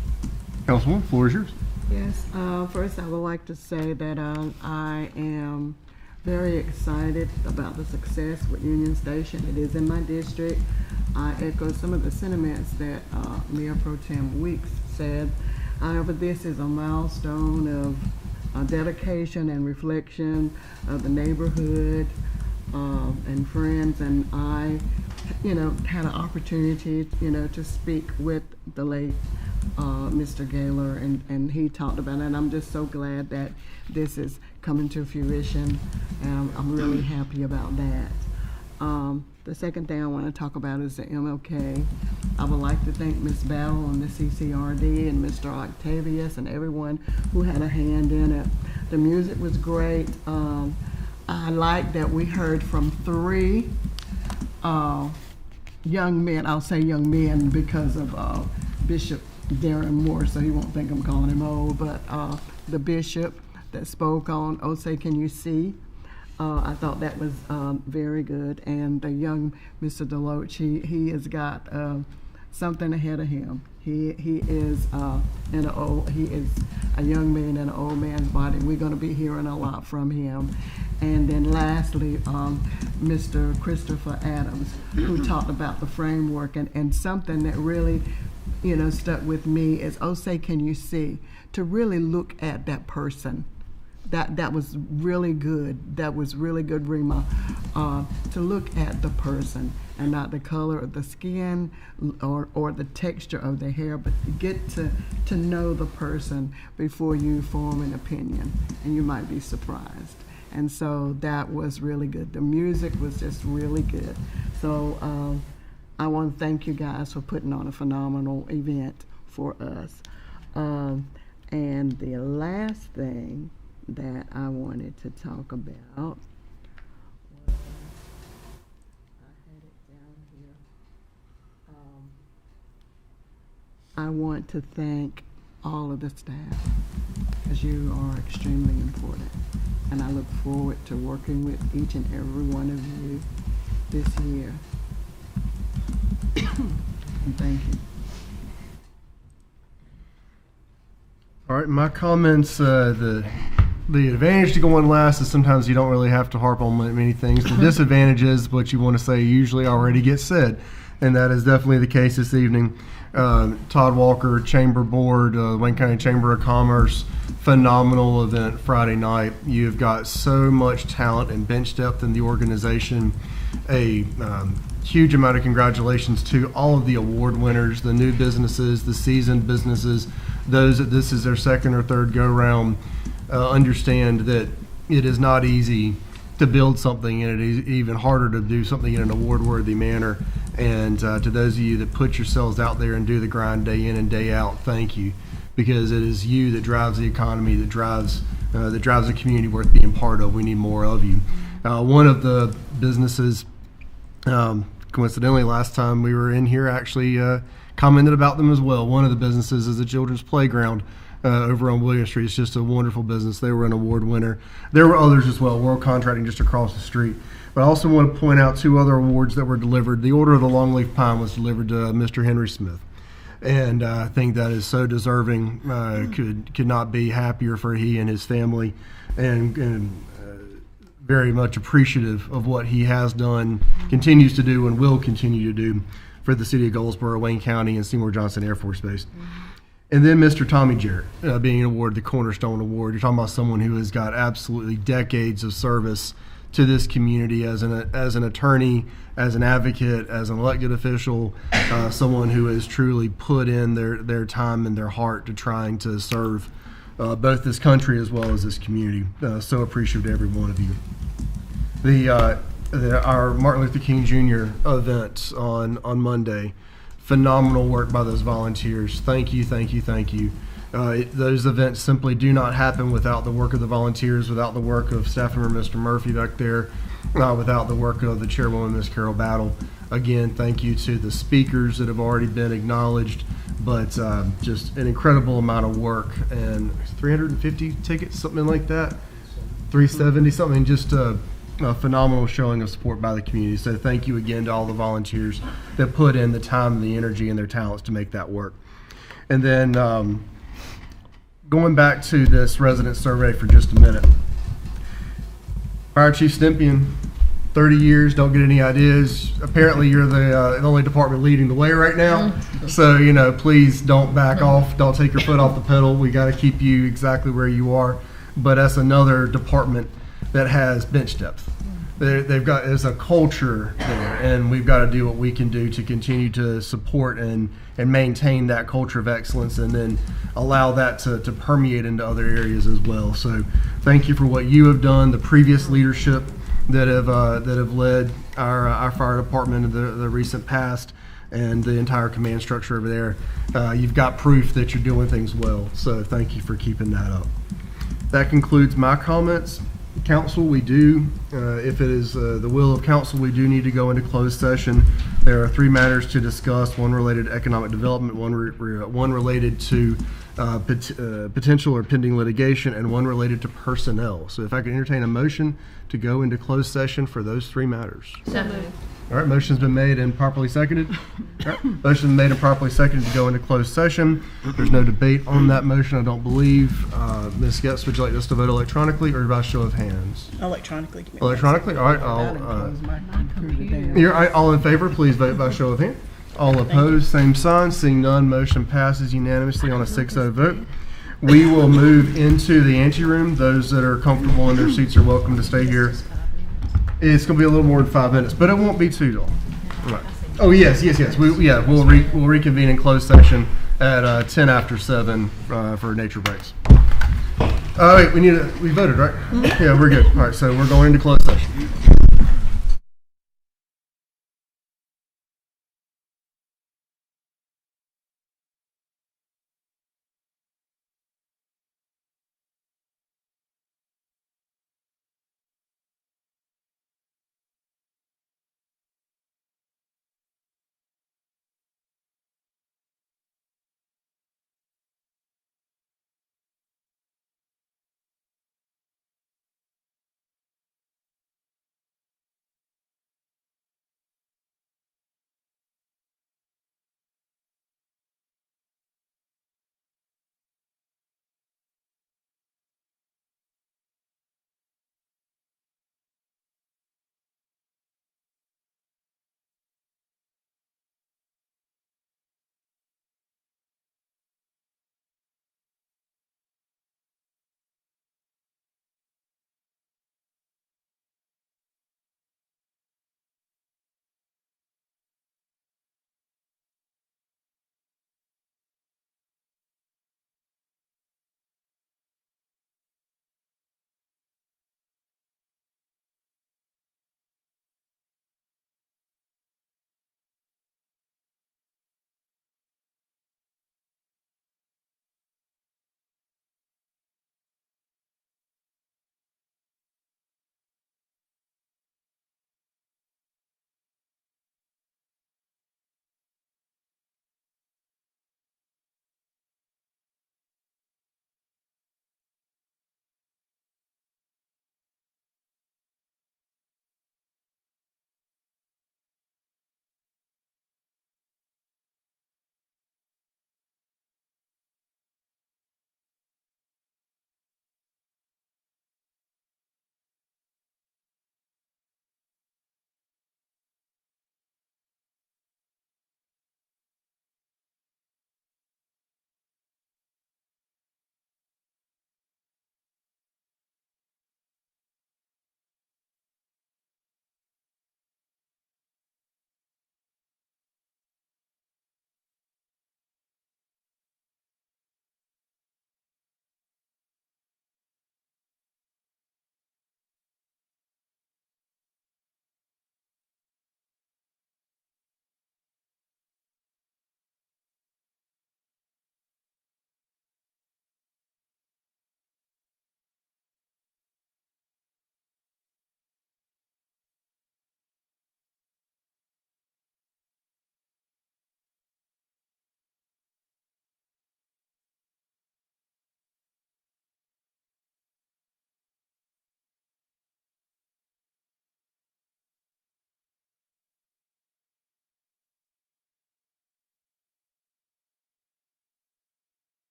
Councilwoman, floor is yours. Yes, first I would like to say that I am very excited about the success with Union Station. It is in my district. I echo some of the sentiments that Mayor Pro Tem Weeks said. However, this is a milestone of dedication and reflection of the neighborhood and friends, and I, had an opportunity, to speak with the late Mr. Gaylor, and he talked about it, and I'm just so glad that this is coming to fruition, and I'm really happy about that. The second thing I want to talk about is the MLK. I would like to thank Ms. Battle and the CCRD and Mr. Octavius and everyone who had a hand in it. The music was great. I like that we heard from 3 young men. I'll say young men because of Bishop Darren Moore, so he won't think I'm calling him old, but the bishop that spoke on "Oh Say Can You See," I thought that was very good. And the young Mr. Deloach, he has got something ahead of him. He is he is a young man in an old man's body. We're going to be hearing a lot from him. And then lastly, Mr. Christopher Adams, who talked about the framework, and something that really stuck with me is, "Oh, say can you see?" To really look at that person. That was really good. That was really good, Rima. To look at the person and not the color of the skin or the texture of the hair, but to get to know the person before you form an opinion, and you might be surprised. And so that was really good. The music was just really good. So I want to thank you guys for putting on a phenomenal event for us. And the last thing that I wanted to talk about was, I had it down here. I want to thank all of the staff, because you are extremely important. And I look forward to working with each and every one of you this year. And thank you. All right, my comments, the advantage to going last is sometimes you don't really have to harp on many things. The disadvantage is what you want to say usually already gets said, and that is definitely the case this evening. Todd Walker, Chamber Board, Wayne County Chamber of Commerce, phenomenal event Friday night. You've got so much talent and bench depth in the organization. A huge amount of congratulations to all of the award winners, the new businesses, the seasoned businesses, those that this is their second or third go-round. Understand that it is not easy to build something, and it is even harder to do something in an award-worthy manner. And to those of you that put yourselves out there and do the grind day in and day out, thank you, because it is you that drives the economy, that drives a community worth being part of. We need more of you. One of the businesses, coincidentally, last time we were in here, actually commented about them as well. One of the businesses is a children's playground over on William Street. It's just a wonderful business. They were an award winner. There were others as well, World Contracting just across the street. But I also want to point out two other awards that were delivered. The Order of the Longleaf Pine was delivered to Mr. Henry Smith. And I think that is so deserving. Could not be happier for he and his family, and very much appreciative of what he has done, continues to do, and will continue to do for the city of Goldsboro, Wayne County, and Seymour Johnson Air Force Base. And then Mr. Tommy Jarrett being awarded the Cornerstone Award. You're talking about someone who has got absolutely decades of service to this community as an attorney, as an advocate, as an elected official, someone who has truly put in their time and their heart to trying to serve both this country as well as this community. So appreciative to every one of you. Our Martin Luther King Jr. event on Monday, phenomenal work by those volunteers. Thank you, thank you, thank you. Those events simply do not happen without the work of the volunteers, without the work of staff member Mr. Murphy back there, without the work of the chairwoman, Ms. Carol Battle. Again, thank you to the speakers that have already been acknowledged, but just an incredible amount of work, and 350 tickets, something like that, 370 something, just a phenomenal showing of support by the community. So thank you again to all the volunteers that put in the time and the energy and their talents to make that work. And then going back to this resident survey for just a minute. Fire Chief Stimpian, 30 years, don't get any ideas. Apparently you're the only department leading the way right now. So, please don't back off. Don't take your foot off the pedal. We got to keep you exactly where you are. But that's another department that has bench depth. There's a culture there, and we've got to do what we can do to continue to support and maintain that culture of excellence, and then allow that to permeate into other areas as well. So thank you for what you have done, the previous leadership that have led our fire department in the recent past, and the entire command structure over there. You've got proof that you're doing things well, so thank you for keeping that up. That concludes my comments. Council, we do, if it is the will of council, we do need to go into closed session. There are three matters to discuss, one related to economic development, one related to potential or pending litigation, and one related to personnel. So if I could entertain a motion to go into closed session for those three matters. So moved. All right, motion's been made and properly seconded. All right, motion's been made and properly seconded to go into closed session. There's no debate on that motion, I don't believe. Ms. Getz, would you like us to vote electronically or by show of hands? Electronically. Electronically? All right, all in favor, please vote by show of hands. All opposed, same sign. Seeing none, motion passes unanimously on a 6-0 vote. We will move into the anteroom. Those that are comfortable in their seats are welcome to stay here. It's going to be a little more than 5 minutes, but it won't be too long. Right. Oh, yes. We'll reconvene in closed session at 10 after 7 for nature breaks. Oh, wait, we voted, right? Mm-hmm. Yeah, we're good. All right, so we're going into closed session.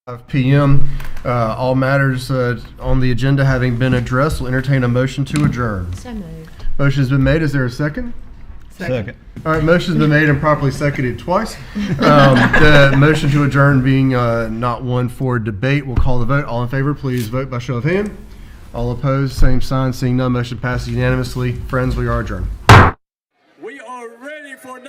5 p.m. All matters on the agenda having been addressed, will entertain a motion to adjourn. So moved. Motion has been made. Is there a second? Second. All right, motion's been made and properly seconded twice. The motion to adjourn being not one for debate, we'll call the vote. All in favor, please vote by show of hand. All opposed, same sign. Seeing none, motion passes unanimously. Friends, we are adjourned. We are ready for